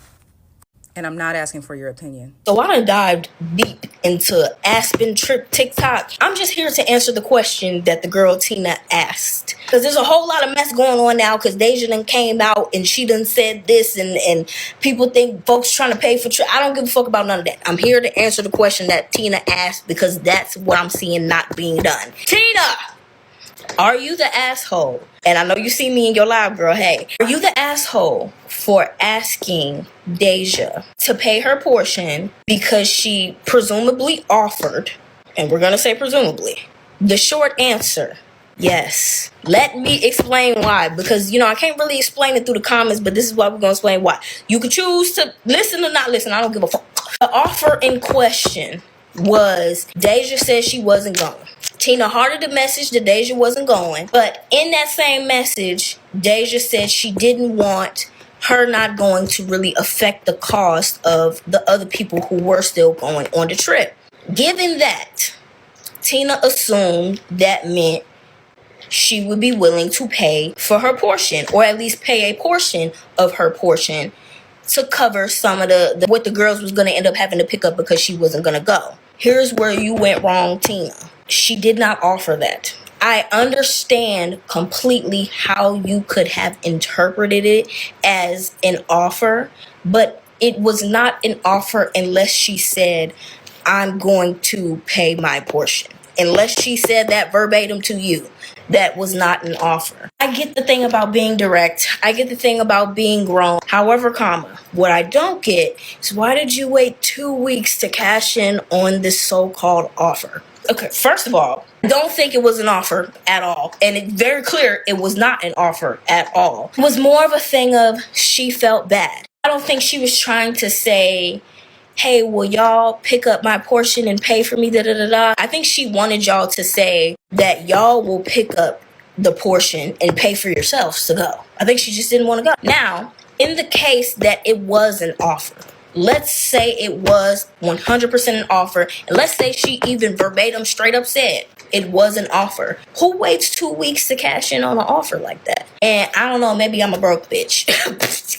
And I'm not asking for your opinion. So I done dived deep into Aspen trip TikTok. I'm just here to answer the question that the girl Tina asked. Because there's a whole lot of mess going on now because Deja done came out and she done said this and people think folks trying to pay for trip. I don't give a fuck about none of that. I'm here to answer the question that Tina asked because that's what I'm seeing not being done. Tina! Are you the asshole? And I know you see me in your live, girl. Hey, are you the asshole for asking Deja to pay her portion because she presumably offered, and we're going to say presumably? The short answer, yes. Let me explain why. Because, I can't really explain it through the comments, but this is why we're going to explain why. You could choose to listen or not listen. I don't give a fuck. The offer in question was Deja said she wasn't going. Tina hearted the message that Deja wasn't going. But in that same message, Deja said she didn't want her not going to really affect the cost of the other people who were still going on the trip. Given that, Tina assumed that meant she would be willing to pay for her portion, or at least pay a portion of her portion to cover some of the what the girls was going to end up having to pick up because she wasn't going to go. Here's where you went wrong, Tina. She did not offer that. I understand completely how you could have interpreted it as an offer, but it was not an offer unless she said, I'm going to pay my portion. Unless she said that verbatim to you, that was not an offer. I get the thing about being direct. I get the thing about being grown. However, what I don't get is why did you wait 2 weeks to cash in on this so-called offer? Okay, first of all, I don't think it was an offer at all. And it's very clear it was not an offer at all. It was more of a thing of she felt bad. I don't think she was trying to say, hey, will y'all pick up my portion and pay for me, da-da-da-da. I think she wanted y'all to say that y'all will pick up the portion and pay for yourselves to go. I think she just didn't want to go. Now, in the case that it was an offer, let's say it was 100% an offer, and let's say she even verbatim straight up said it was an offer. Who waits 2 weeks to cash in on an offer like that? And I don't know, maybe I'm a broke bitch.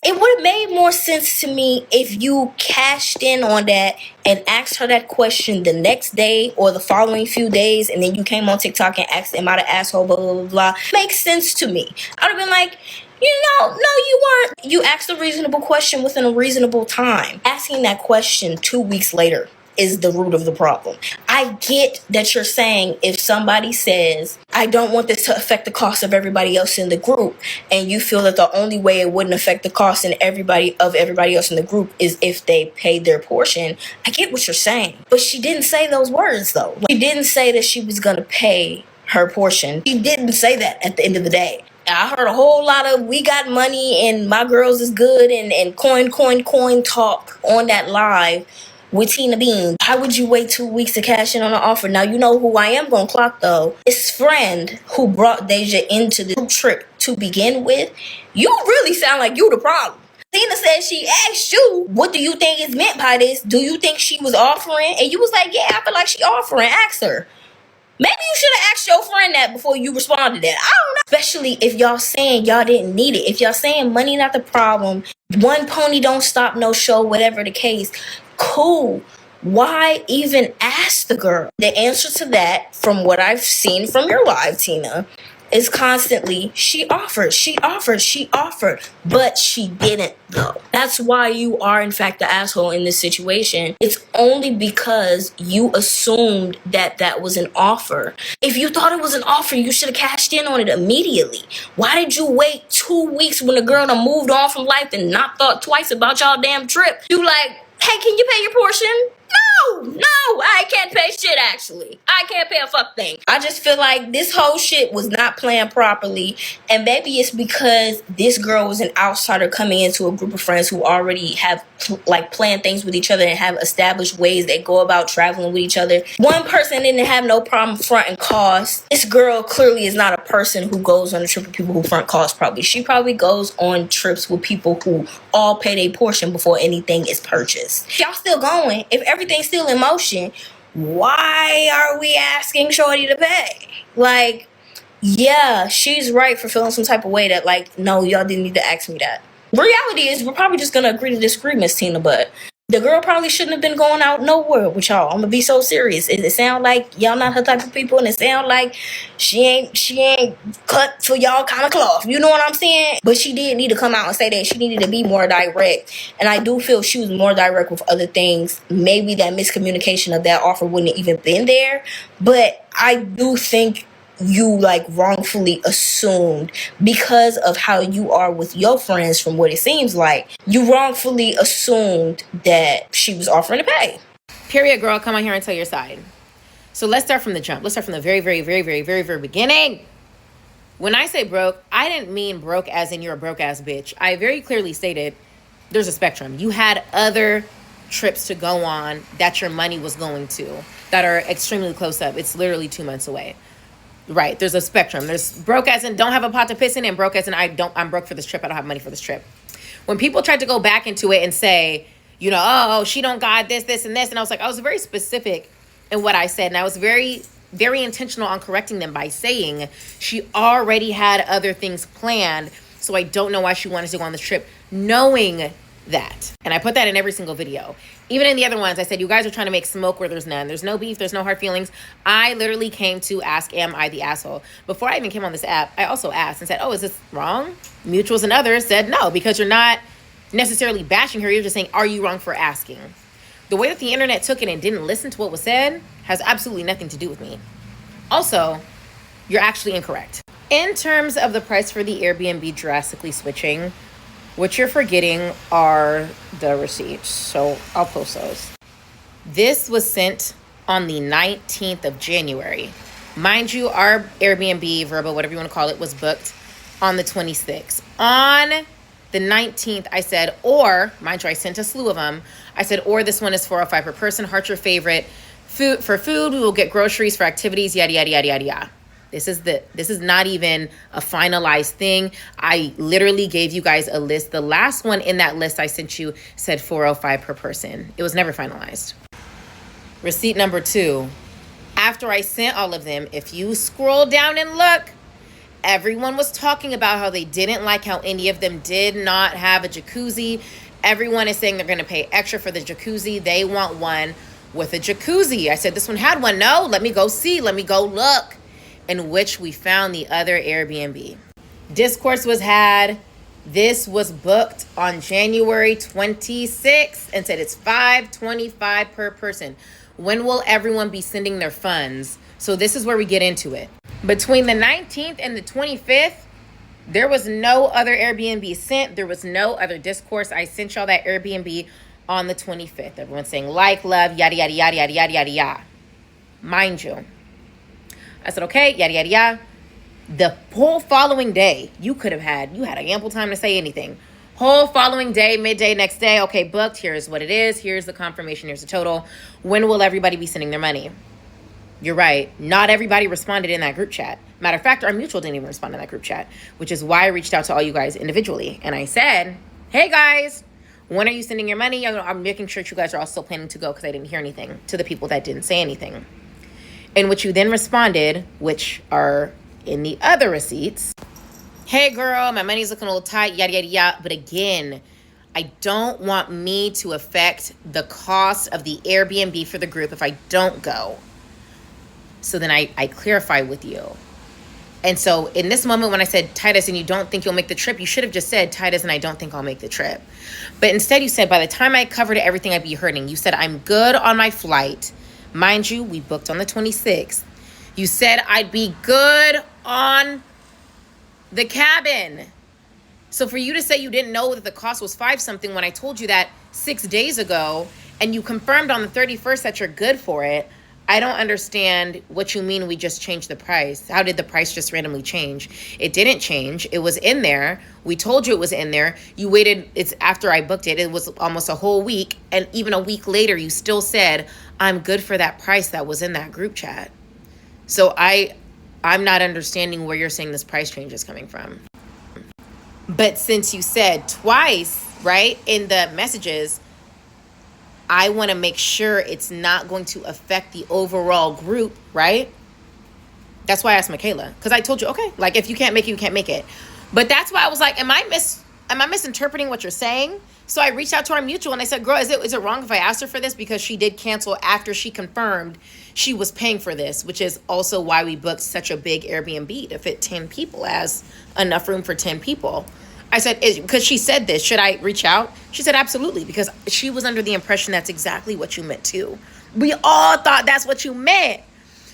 It would have made more sense to me if you cashed in on that and asked her that question the next day or the following few days, and then you came on TikTok and asked, am I the asshole, blah, blah, blah, blah. Makes sense to me. I'd have been like, no, you weren't. You asked a reasonable question within a reasonable time. Asking that question 2 weeks later is the root of the problem. I get that you're saying if somebody says, I don't want this to affect the cost of everybody else in the group, and you feel that the only way it wouldn't affect the cost in everybody else in the group is if they paid their portion. I get what you're saying. But she didn't say those words, though. She didn't say that she was going to pay her portion. She didn't say that at the end of the day. I heard a whole lot of we got money and my girls is good and coin talk on that live with Tina Bean. Why would you wait 2 weeks to cash in on an offer? Now, you know who I am going to clock, though. His friend who brought Deja into the trip to begin with. You really sound like you the problem. Tina said she asked you, what do you think is meant by this? Do you think she was offering? And you was like, yeah, I feel like she offering. Ask her. Maybe you should have asked your friend that before you responded to that. I don't know. Especially if y'all saying y'all didn't need it. If y'all saying money not the problem, one pony don't stop no show, whatever the case, cool. Why even ask the girl? The answer to that, from what I've seen from your live, Tina, is constantly, she offered, but she didn't though. That's why you are in fact the asshole in this situation. It's only because you assumed that that was an offer. If you thought it was an offer, you should have cashed in on it immediately. Why did you wait 2 weeks when the girl done moved on from life and not thought twice about y'all damn trip? You like, hey, can you pay your portion? No, I can't pay shit, actually. I can't pay a fuck thing. I just feel like this whole shit was not planned properly. And maybe it's because this girl was an outsider coming into a group of friends who already have planned things with each other and have established ways they go about traveling with each other. One person didn't have no problem fronting costs. This girl clearly is not a person who goes on a trip with people who front costs probably. She probably goes on trips with people who all pay their portion before anything is purchased. If y'all still going, if everything's still in motion, why are we asking Shorty to pay? Like, yeah, she's right for feeling some type of way that, like, no, y'all didn't need to ask me that. Reality is, we're probably just gonna agree to disagree, Miss Tina, but the girl probably shouldn't have been going out nowhere with y'all. I'm gonna be so serious. It sound like y'all not her type of people, and it sound like she ain't cut for y'all kind of cloth. You know what I'm saying? But she did need to come out and say that. She needed to be more direct. And I do feel she was more direct with other things. Maybe that miscommunication of that offer wouldn't have even been there. But I do think you wrongfully assumed, because of how you are with your friends, from what it seems like, you wrongfully assumed that she was offering to pay. Period, girl. Come on here and tell your side. So let's start from the jump. Let's start from the very, very, very, very, very, very beginning. When I say broke, I didn't mean broke as in you're a broke ass bitch. I very clearly stated there's a spectrum. You had other trips to go on that your money was going to that are extremely close up. It's literally 2 months away. Right, there's a spectrum. There's broke as in don't have a pot to piss in, and broke as in I'm broke for this trip. I don't have money for this trip. When people tried to go back into it and say, you know, oh, she don't got this, this, and this, and I was like, I was very specific in what I said, and I was very, very intentional on correcting them by saying she already had other things planned, so I don't know why she wanted to go on this trip, knowing that. And I put that in every single video. Even in the other ones, I said, you guys are trying to make smoke where there's none. There's no beef. There's no hard feelings. I literally came to ask, am I the asshole? Before I even came on this app, I also asked and said, oh, is this wrong? Mutuals and others said no, because you're not necessarily bashing her. You're just saying, are you wrong for asking? The way that the internet took it and didn't listen to what was said has absolutely nothing to do with me. Also, you're actually incorrect. In terms of the price for the Airbnb drastically switching, what you're forgetting are the receipts. So I'll post those. This was sent on the 19th of January. Mind you, our Airbnb, Verbo, whatever you want to call it, was booked on the 26th. On the 19th, I said, or, mind you, I sent a slew of them. I said, or this one is $405 per person. Heart your favorite. For food, we will get groceries. For activities, yada, yada, yada, yada, yada. This is not even a finalized thing. I literally gave you guys a list. The last one in that list I sent you said $405 per person. It was never finalized. Receipt number 2. After I sent all of them, if you scroll down and look, everyone was talking about how they didn't like how any of them did not have a jacuzzi. Everyone is saying they're going to pay extra for the jacuzzi. They want one with a jacuzzi. I said, this one had one. No, let me go see. Let me go look. In which we found the other Airbnb. Discourse was had. This was booked on January 26th and said it's $525 per person. When will everyone be sending their funds? So this is where we get into it. Between the 19th and the 25th, there was no other Airbnb sent. There was no other discourse. I sent y'all that Airbnb on the 25th. Everyone's saying like, love, yada, yada, yada, yada, yada, yada, yada. Mind you, I said, okay, yada, yada, yada. The whole following day, you had ample time to say anything. Whole following day, midday, next day, okay, booked. Here's what it is. Here's the confirmation. Here's the total. When will everybody be sending their money? You're right. Not everybody responded in that group chat. Matter of fact, our mutual didn't even respond in that group chat, which is why I reached out to all you guys individually. And I said, hey, guys, when are you sending your money? I'm making sure you guys are all still planning to go because I didn't hear anything to the people that didn't say anything. In which you then responded, which are in the other receipts. Hey girl, my money's looking a little tight, yada, yada, yada. But again, I don't want me to affect the cost of the Airbnb for the group if I don't go. So then I clarify with you. And so in this moment when I said, Titus, and you don't think you'll make the trip, you should have just said, Titus, and I don't think I'll make the trip. But instead you said, by the time I covered everything, I'd be hurting. You said, I'm good on my flight. Mind you, we booked on the 26th. You said I'd be good on the cabin. So for you to say you didn't know that the cost was $5 something when I told you that 6 days ago, and you confirmed on the 31st that you're good for it, I don't understand what you mean we just changed the price. How did the price just randomly change? It didn't change. It was in there. We told you it was in there. You waited. It's after I booked it. It was almost a whole week. And even a week later, you still said, I'm good for that price that was in that group chat. So I'm not understanding where you're saying this price change is coming from. But since you said twice, right, in the messages, I want to make sure it's not going to affect the overall group, right? That's why I asked Michaela, because I told you, okay, like if you can't make it, you can't make it. But that's why I was like, am I misinterpreting what you're saying? So I reached out to our mutual and I said, girl, is it wrong if I asked her for this? Because she did cancel after she confirmed she was paying for this, which is also why we booked such a big Airbnb to fit 10 people, as enough room for 10 people. I said, because she said this, should I reach out? She said, absolutely, because she was under the impression that's exactly what you meant too. We all thought that's what you meant.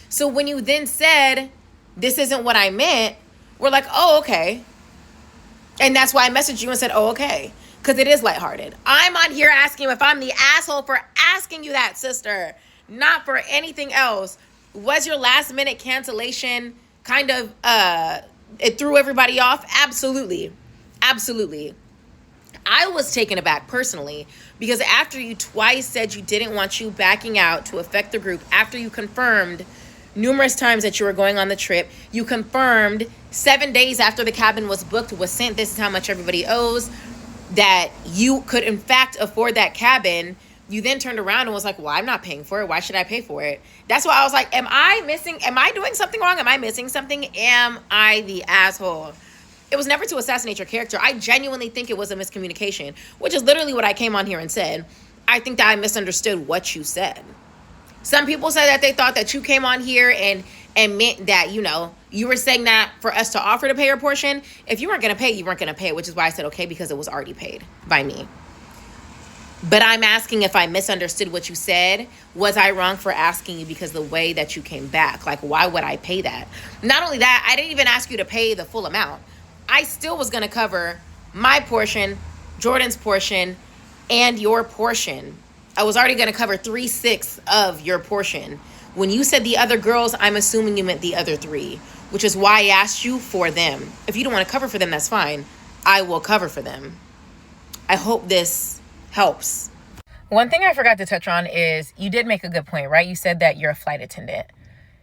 So when you then said, this isn't what I meant, we're like, oh, okay. And that's why I messaged you and said, oh, okay. Because it is lighthearted. I'm on here asking if I'm the asshole for asking you that, sister. Not for anything else. Was your last minute cancellation kind of, it threw everybody off? Absolutely. Absolutely. I was taken aback personally because after you twice said you didn't want you backing out to affect the group, after you confirmed numerous times that you were going on the trip, you confirmed 7 days after the cabin was booked, was sent, this is how much everybody owes, that you could in fact afford that cabin. You then turned around and was like, well, I'm not paying for it. Why should I pay for it? That's why I was like, am I doing something wrong? Am I missing something? Am I the asshole? It was never to assassinate your character. I genuinely think it was a miscommunication, which is literally what I came on here and said. I think that I misunderstood what you said. Some people said that they thought that you came on here and meant that, you know, you were saying that for us to offer to pay your portion. If you weren't going to pay, you weren't going to pay, which is why I said okay, because it was already paid by me. But I'm asking if I misunderstood what you said. Was I wrong for asking you because the way that you came back? Like, why would I pay that? Not only that, I didn't even ask you to pay the full amount. I still was going to cover my portion, Jordan's portion, and your portion. I was already going to cover 3/6 of your portion. When you said the other girls, I'm assuming you meant the other 3, which is why I asked you for them. If you don't want to cover for them, that's fine. I will cover for them. I hope this helps. One thing I forgot to touch on is you did make a good point, right? You said that you're a flight attendant.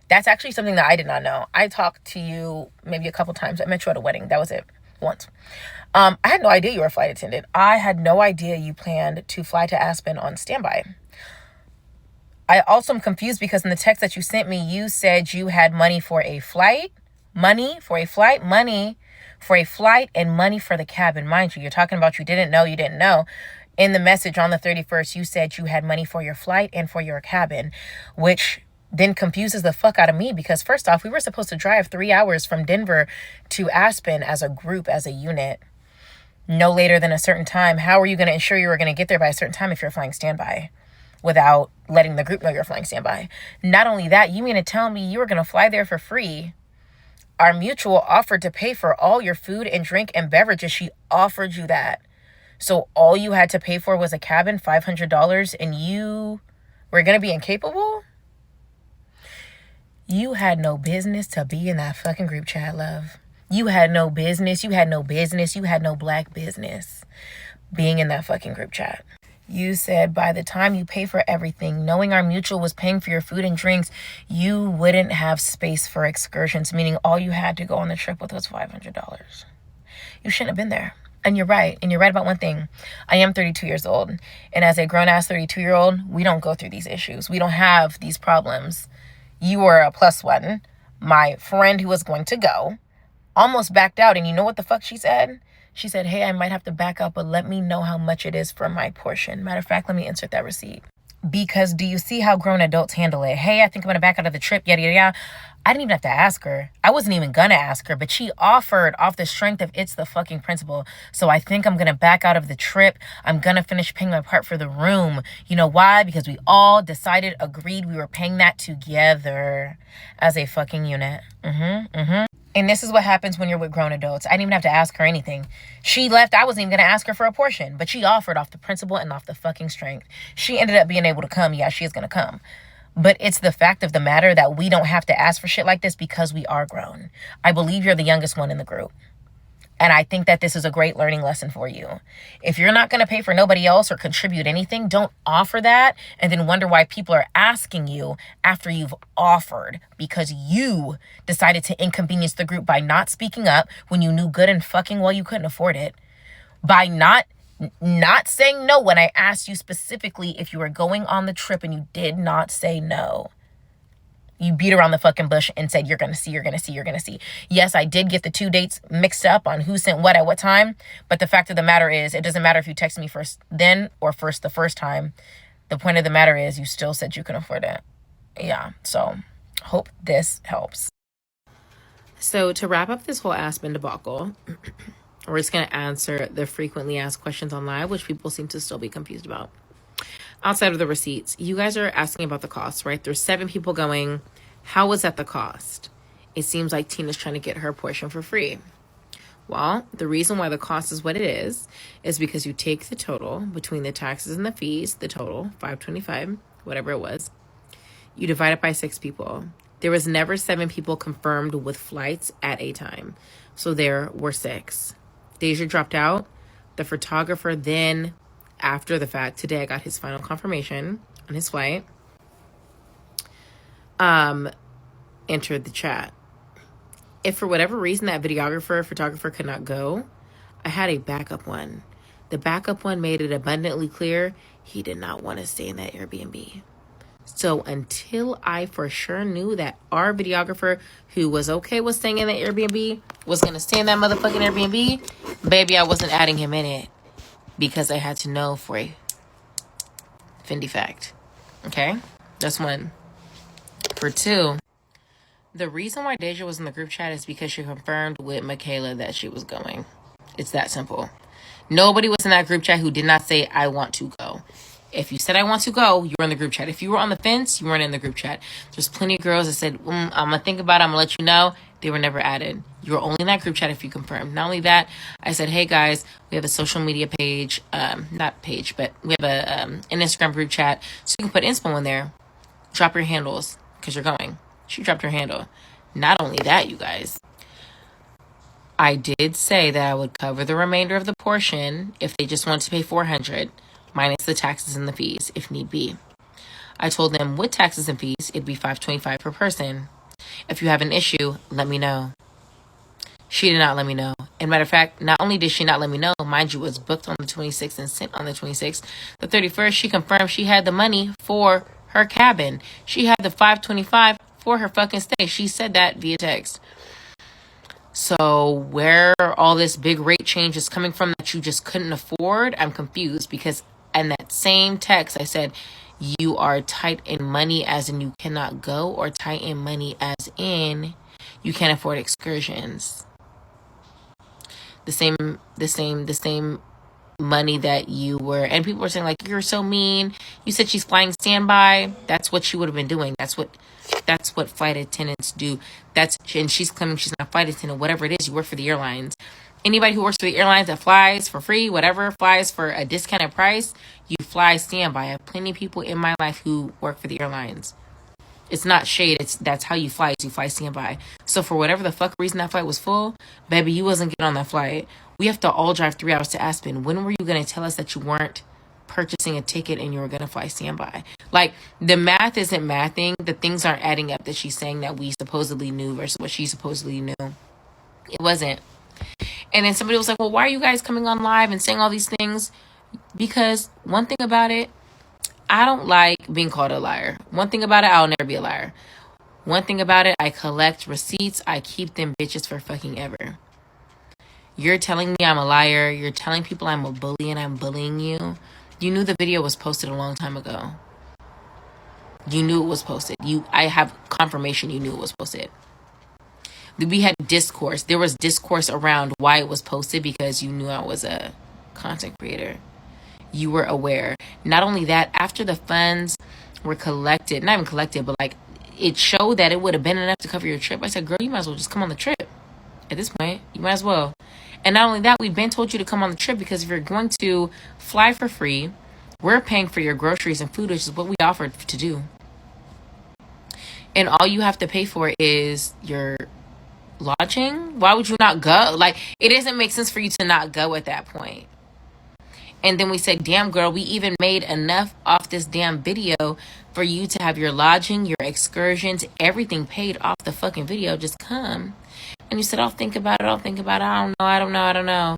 That's actually something that I did not know. I talked to you maybe a couple times. I met you at a wedding. That was it. Once. I had no idea you were a flight attendant. I had no idea you planned to fly to Aspen on standby. I also am confused because in the text that you sent me, you said you had money for a flight, and money for the cabin. Mind you, you're talking about you didn't know. In the message on the 31st, you said you had money for your flight and for your cabin, which then confuses the fuck out of me because first off, we were supposed to drive 3 hours from Denver to Aspen as a group, as a unit, no later than a certain time. How are you going to ensure you were going to get there by a certain time if you're flying standby without letting the group know you're flying standby? Not only that, you mean to tell me you were going to fly there for free? Our mutual offered to pay for all your food and drink and beverages. She offered you that. So all you had to pay for was a cabin, $500, and you were going to be incapable? You had no business to be in that fucking group chat, love. You had no business. You had no black business being in that fucking group chat. You said by the time you pay for everything, knowing our mutual was paying for your food and drinks, you wouldn't have space for excursions, meaning all you had to go on the trip with was $500. You shouldn't have been there. And you're right. And you're right about one thing. I am 32 years old. And as a grown-ass 32-year-old, we don't go through these issues. We don't have these problems. You were a plus one. My friend who was going to go almost backed out. And you know what the fuck she said? She said, hey, I might have to back up, but let me know how much it is for my portion. Matter of fact, let me insert that receipt. Because do you see how grown adults handle it? Hey, I think I'm going to back out of the trip, yada, yada, yada. I didn't even have to ask her. I wasn't even going to ask her, but she offered off the strength of it's the fucking principle. So I think I'm going to back out of the trip. I'm going to finish paying my part for the room. You know why? Because we all agreed we were paying that together as a fucking unit. And this is what happens when you're with grown adults. I didn't even have to ask her anything. She left. I wasn't even going to ask her for a portion, but she offered off the principle and off the fucking strength. She ended up being able to come. Yeah, she is going to come. But it's the fact of the matter that we don't have to ask for shit like this because we are grown. I believe you're the youngest one in the group. And I think that this is a great learning lesson for you. If you're not going to pay for nobody else or contribute anything, don't offer that and then wonder why people are asking you after you've offered, because you decided to inconvenience the group by not speaking up when you knew good and fucking well you couldn't afford it. By not saying no when I asked you specifically if you were going on the trip and you did not say no. You beat around the fucking bush and said, you're going to see. Yes, I did get the 2 dates mixed up on who sent what at what time. But the fact of the matter is, it doesn't matter if you texted me first then or first the first time. The point of the matter is you still said you can afford it. Yeah, so hope this helps. So to wrap up this whole Aspen debacle, we're just going to answer the frequently asked questions online, which people seem to still be confused about. Outside of the receipts, you guys are asking about the cost, right? There's 7 people going. How was that the cost? It seems like Tina's trying to get her portion for free. Well, the reason why the cost is what it is because you take the total between the taxes and the fees, the total, $525, whatever it was. You divide it by 6 people. There was never 7 people confirmed with flights at a time. So there were 6. Deja dropped out. The photographer then, after the fact, today I got his final confirmation on his flight, entered the chat. If for whatever reason that photographer could not go, I had a backup one. The backup one made it abundantly clear he did not want to stay in that Airbnb. So until I for sure knew that our videographer, who was okay with staying in that Airbnb, was going to stay in that motherfucking Airbnb, baby, I wasn't adding him in it, because I had to know for a Fendi fact. Okay? That's one. For two, the reason why Deja was in the group chat is because she confirmed with Michaela that she was going. It's that simple. Nobody was in that group chat who did not say, I want to go. If you said, I want to go, you were in the group chat. If you were on the fence, you weren't in the group chat. There's plenty of girls that said, I'm going to think about it. I'm going to let you know. They were never added. You were only in that group chat if you confirmed. Not only that, I said, hey guys, we have a social media page. Not page, but we have an Instagram group chat. So you can put inspo in there. Drop your handles because you're going. She dropped her handle. Not only that, you guys, I did say that I would cover the remainder of the portion if they just wanted to pay $400 minus the taxes and the fees if need be. I told them with taxes and fees, it'd be $525 per person. If you have an issue, let me know. She did not let me know. And matter of fact, not only did she not let me know, mind you, it was booked on the 26th and sent on the 26th. The 31st, she confirmed she had the money for her cabin. She had the $525 for her fucking stay. She said that via text. So where all this big rate change is coming from that you just couldn't afford, I'm confused, because in that same text I said you are tight in money as in you cannot go, or tight in money as in you can't afford excursions. The same money that you were, and people were saying like, you're so mean. You said she's flying standby. That's what she would have been doing. That's what flight attendants do. And she's claiming she's not a flight attendant. Whatever it is, you work for the airlines. Anybody who works for the airlines that flies for free, whatever, flies for a discounted price, you fly standby. I have plenty of people in my life who work for the airlines. It's not shade. That's how you fly. You fly standby. So for whatever the fuck reason that flight was full, baby, you wasn't getting on that flight. We have to all drive 3 hours to Aspen. When were you going to tell us that you weren't purchasing a ticket and you were going to fly standby? Like, the math isn't mathing. The things aren't adding up that she's saying that we supposedly knew versus what she supposedly knew. It wasn't. And then somebody was like, well, why are you guys coming on live and saying all these things? Because one thing about it, I don't like being called a liar. One thing about it, I'll never be a liar. One thing about it, I collect receipts. I keep them bitches for fucking ever. You're telling me I'm a liar. You're telling people I'm a bully and I'm bullying you. You knew the video was posted a long time ago. You knew it was posted. I have confirmation you knew it was posted. We had discourse. There was discourse around why it was posted because you knew I was a content creator. You were aware. Not only that, after the funds were collected, not even collected, but like it showed that it would have been enough to cover your trip. I said, girl, you might as well just come on the trip. At this point, you might as well. And not only that, we've been told you to come on the trip because if you're going to fly for free, we're paying for your groceries and food, which is what we offered to do. And all you have to pay for is your lodging. Why would you not go? Like, it doesn't make sense for you to not go at that point. And then we said, damn girl, we even made enough off this damn video for you to have your lodging, your excursions, everything paid off the fucking video. Just come. And you said, I'll think about it. I don't know.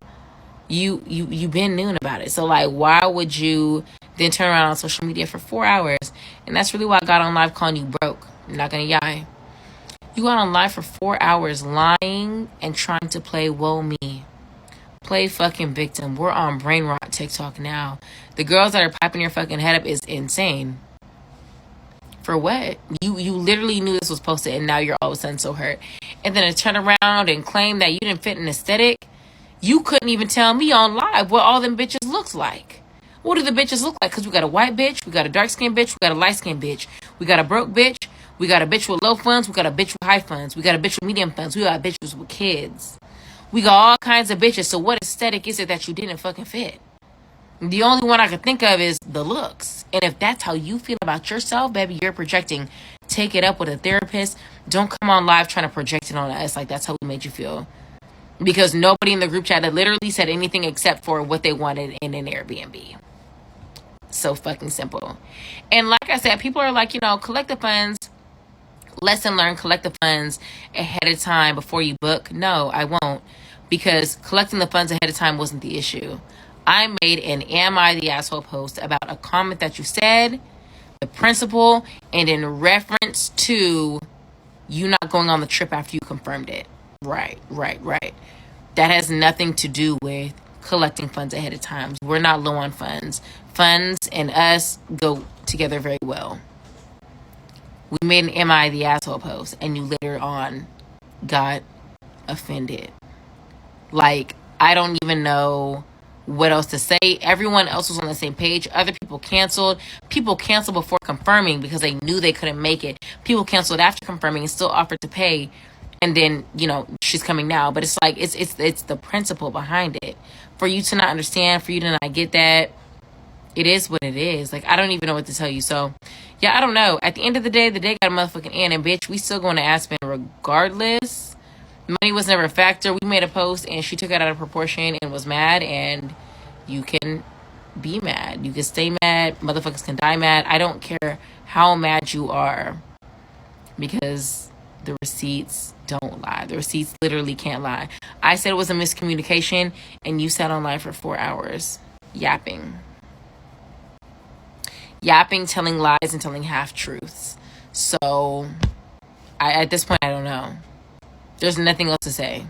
You been noon about it. So like, why would you then turn around on social media for 4 hours? And that's really why I got on live calling you broke. I'm not gonna lie. You got on live for 4 hours lying and trying to play woe me. Play fucking victim. We're on brain rot TikTok now. The girls that are popping your fucking head up is insane. For what? You literally knew this was posted and now you're all of a sudden so hurt. And then to turn around and claim that you didn't fit an aesthetic. You couldn't even tell me on live what all them bitches looks like. What do the bitches look like? Because we got a white bitch, we got a dark skinned bitch, we got a light skinned bitch, we got a broke bitch, we got a bitch with low funds, we got a bitch with high funds, we got a bitch with medium funds, we got bitches with kids. We got all kinds of bitches. So what aesthetic is it that you didn't fucking fit? The only one I could think of is the looks. And if that's how you feel about yourself, baby, you're projecting. Take it up with a therapist. Don't come on live trying to project it on us like that's how we made you feel. because nobody in the group chat had literally said anything except for what they wanted in an Airbnb. So fucking simple. And like I said, people are like, collect the funds. Lesson learned, collect the funds ahead of time before you book. No, I won't, because collecting the funds ahead of time wasn't the issue. I made an Am I the Asshole post about a comment that you said, the principle, and in reference to you not going on the trip after you confirmed it. Right. That has nothing to do with collecting funds ahead of time. We're not low on funds. Funds and us go together very well. We made an Am I the Asshole post, and you later on got offended. Like, I don't even know what else to say. Everyone else was on the same page. Other people canceled. People canceled before confirming because they knew they couldn't make it. People canceled after confirming and still offered to pay. And then, she's coming now. But it's like, it's the principle behind it. For you to not understand, for you to not get that, it is what it is. Like, I don't even know what to tell you. So, yeah, I don't know. At the end of the day got a motherfucking end. And, bitch, we still going to Aspen regardless. Money was never a factor. We made a post, and she took it out of proportion and was mad. And you can be mad. You can stay mad. Motherfuckers can die mad. I don't care how mad you are, because the receipts don't lie. The receipts literally can't lie. I said it was a miscommunication, and you sat online for 4 hours yapping, telling lies and telling half-truths. So, at this point, I don't know. There's nothing else to say.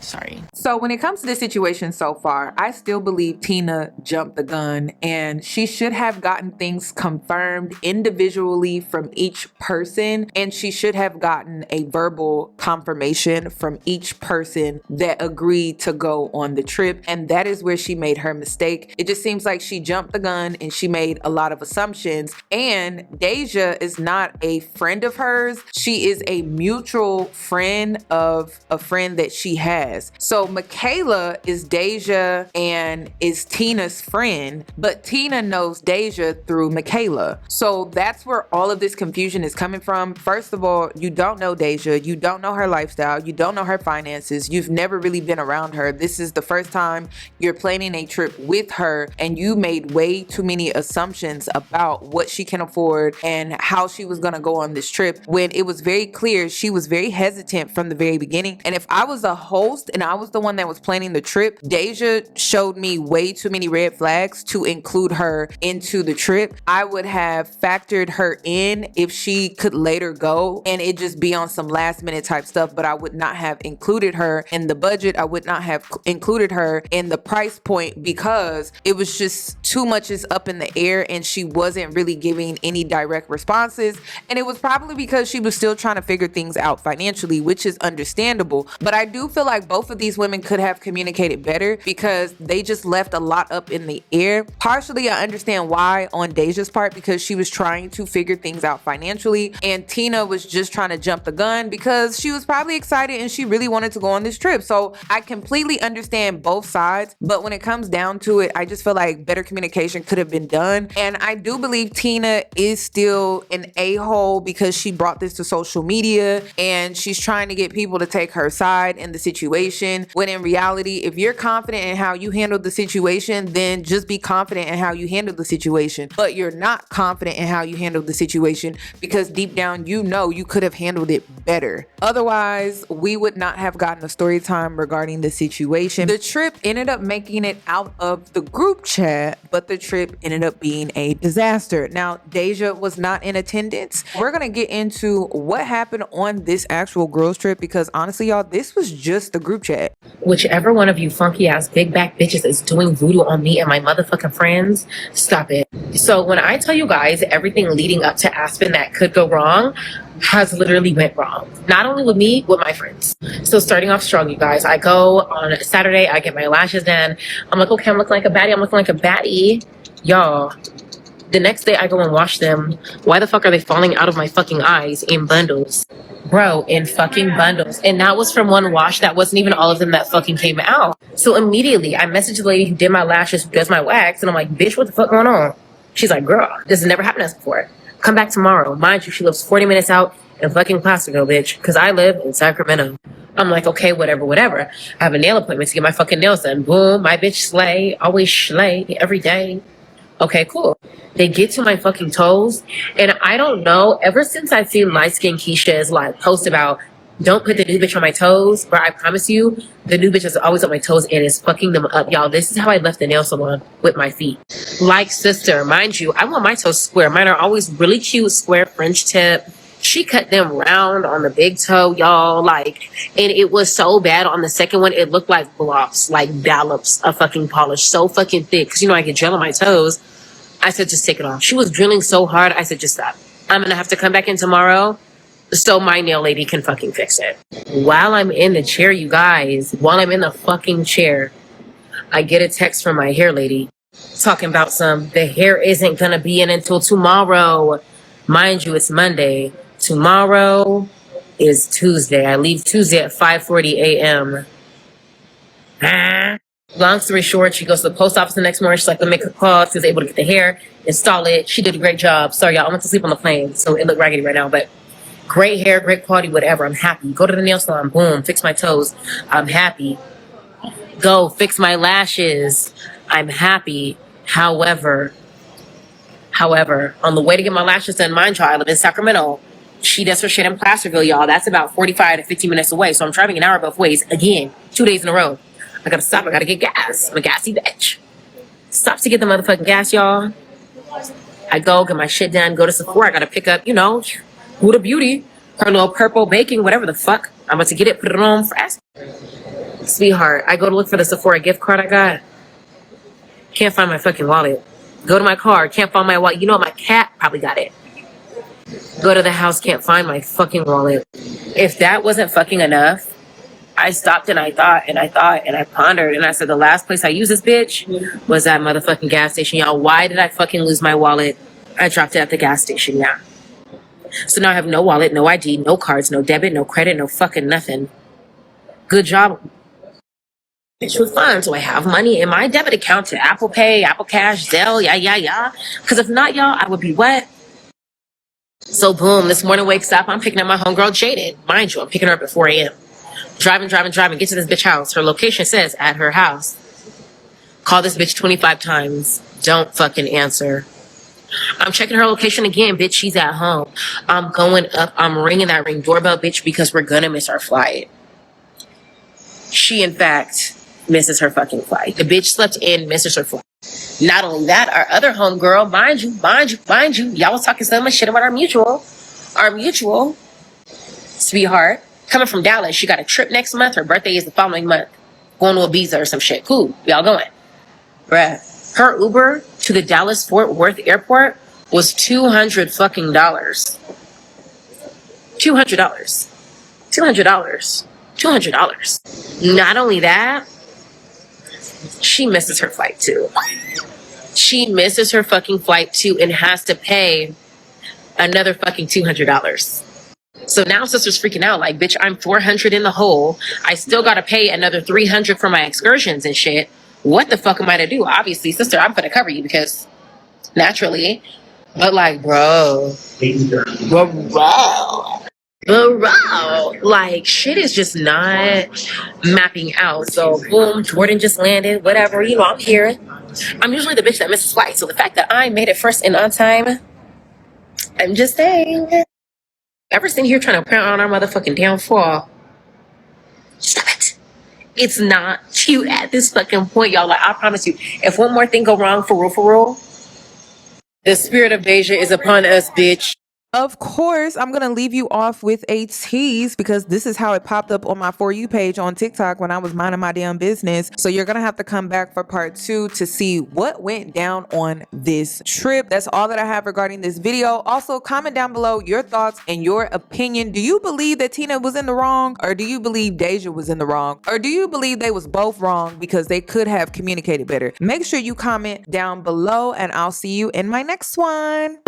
Sorry. So when it comes to this situation so far, I still believe Tina jumped the gun, and she should have gotten things confirmed individually from each person, and she should have gotten a verbal confirmation from each person that agreed to go on the trip, and that is where she made her mistake. It just seems like she jumped the gun and she made a lot of assumptions, and Deja is not a friend of hers. She is a mutual friend of a friend that she has. So Michaela is Deja and is Tina's friend, but Tina knows Deja through Michaela. So that's where all of this confusion is coming from. First of all, you don't know Deja. You don't know her lifestyle. You don't know her finances. You've never really been around her. This is the first time you're planning a trip with her, and you made way too many assumptions about what she can afford and how she was going to go on this trip, when it was very clear she was very hesitant from the very beginning. And if I was a host and I was the one that was planning the trip, Deja showed me way too many red flags to include her into the trip. I would have factored her in if she could later go and it just be on some last minute type stuff, but I would not have included her in the budget. I would not have included her in the price point, because it was just too much is up in the air and she wasn't really giving any direct responses. And it was probably because she was still trying to figure things out financially, which is understandable. But I do feel like both of these women could have communicated better, because they just left a lot up in the air. Partially, I understand why on Deja's part, because she was trying to figure things out financially, and Tina was just trying to jump the gun because she was probably excited and she really wanted to go on this trip. So I completely understand both sides, but when it comes down to it, I just feel like better communication could have been done. And I do believe Tina is still an a-hole because she brought this to social media and she's trying to get people to take her side in the situation, when in reality, if you're confident in how you handled the situation, then just be confident in how you handled the situation. But you're not confident in how you handled the situation because deep down you know you could have handled it better. Otherwise, we would not have gotten a story time regarding the situation. The trip ended up making it out of the group chat, but the trip ended up being a disaster. Now, Deja was not in attendance. We're gonna get into what happened on this actual girls trip, because honestly, y'all, this was just the group chat. Whichever one of you funky ass big back bitches is doing voodoo on me and my motherfucking friends, stop it. So when I tell you guys everything leading up to Aspen that could go wrong has literally went wrong. Not only with me, with my friends. So starting off strong, you guys. I go on Saturday, I get my lashes done. I'm like, okay, I'm looking like a baddie. Y'all, the next day I go and wash them. Why the fuck are they falling out of my fucking eyes in bundles? Bro, in fucking bundles. And that was from one wash. That wasn't even all of them that fucking came out. So immediately I messaged the lady who did my lashes, who does my wax, and I'm like, bitch, what the fuck going on? She's like, girl, this has never happened to us before. Come back tomorrow. Mind you, she lives 40 minutes out in fucking Placerville, bitch, because I live in Sacramento. I'm like, okay, whatever. I have a nail appointment to get my fucking nails done. Boom, my bitch slay, always slay, every day. Okay, cool. They get to my fucking toes, and I don't know, ever since I've seen light skin Keisha's like post about don't put the new bitch on my toes, but I promise you, the new bitch is always on my toes and is fucking them up. Y'all, this is how I left the nail salon with my feet. Like, sister, mind you, I want my toes square. Mine are always really cute, square French tip. She cut them round on the big toe, y'all, like, and it was so bad on the second one, it looked like blobs, like dollops of fucking polish, so fucking thick, because, you know, I get gel on my toes. I said, just take it off. She was drilling so hard, I said, just stop. I'm going to have to come back in tomorrow so my nail lady can fucking fix it. While I'm in the chair, you guys, while I'm in the fucking chair, I get a text from my hair lady talking about the hair isn't going to be in until tomorrow. Mind you, it's Monday. Tomorrow is Tuesday. I leave Tuesday at 5:40 a.m. Long story short, she goes to the post office the next morning. She's like, let me make a call. She was able to get the hair, install it. She did a great job. Sorry, y'all. I went to sleep on the plane, so it looked raggedy right now, but great hair, great quality, whatever. I'm happy. Go to the nail salon. Boom. Fix my toes. I'm happy. Go fix my lashes. I'm happy. However, on the way to get my lashes done, mind you, I live in Sacramento. She does her shit in Placerville, y'all. That's about 45 to 50 minutes away. So I'm driving an hour both ways. Again, 2 days in a row. I gotta stop. I gotta get gas. I'm a gassy bitch. Stop to get the motherfucking gas, y'all. I go get my shit done. Go to Sephora. I gotta pick up, you know, Huda Beauty. Her little purple baking, whatever the fuck. I'm about to get it, put it on fast. Sweetheart, I go to look for the Sephora gift card I got. Can't find my fucking wallet. Go to my car. Can't find my wallet. You know what? My cat probably got it. Go to the house. Can't find my fucking wallet. If that wasn't fucking enough, I stopped and I thought and I pondered and I said the last place I used this bitch was that motherfucking gas station. Y'all, why did I fucking lose my wallet? I dropped it at the gas station, yeah. So now I have no wallet, no ID, no cards, no debit, no credit, no fucking nothing. Good job. Bitch with funds. Do I have money in my debit account to Apple Pay, Apple Cash, Zelle, yeah. Because if not, y'all, I would be what? So boom, this morning wakes up, I'm picking up my homegirl Jaded. Mind you, I'm picking her up at 4 a.m. Driving, get to this bitch house. Her location says at her house. Call this bitch 25 times. Don't fucking answer. I'm checking her location again, bitch. She's at home. I'm going up. I'm ringing that ring doorbell, bitch, because we're gonna miss our flight. She, in fact, misses her fucking flight. The bitch slept in, misses her flight. Not only that, our other homegirl, mind you, y'all was talking so much shit about our mutual sweetheart. Coming from Dallas, she got a trip next month. Her birthday is the following month. Going to Ibiza or some shit. Cool. Y'all going. Bruh. Her Uber to the Dallas Fort Worth airport was $200 fucking $200. Not only that, she misses her flight too. She misses her fucking flight too and has to pay another fucking $200. So now sister's freaking out like, bitch, I'm $400 in the hole. I still got to pay another $300 for my excursions and shit. What the fuck am I to do? Obviously, sister, I'm going to cover you because naturally, but like, bro, like shit is just not mapping out. So boom, Jordan just landed, whatever, you know, I'm here. I'm usually the bitch that misses flights. So the fact that I made it first and on time, I'm just saying. Ever sitting here trying to plan on our motherfucking downfall? Stop it. It's not cute at this fucking point, y'all. Like, I promise you, if one more thing go wrong for real, the spirit of Deja is upon us, bitch. Of course, I'm going to leave you off with a tease because this is how it popped up on my For You page on TikTok when I was minding my damn business. So you're going to have to come back for part 2 to see what went down on this trip. That's all that I have regarding this video. Also, comment down below your thoughts and your opinion. Do you believe that Tina was in the wrong? Or do you believe Deja was in the wrong? Or do you believe they was both wrong because they could have communicated better? Make sure you comment down below and I'll see you in my next one.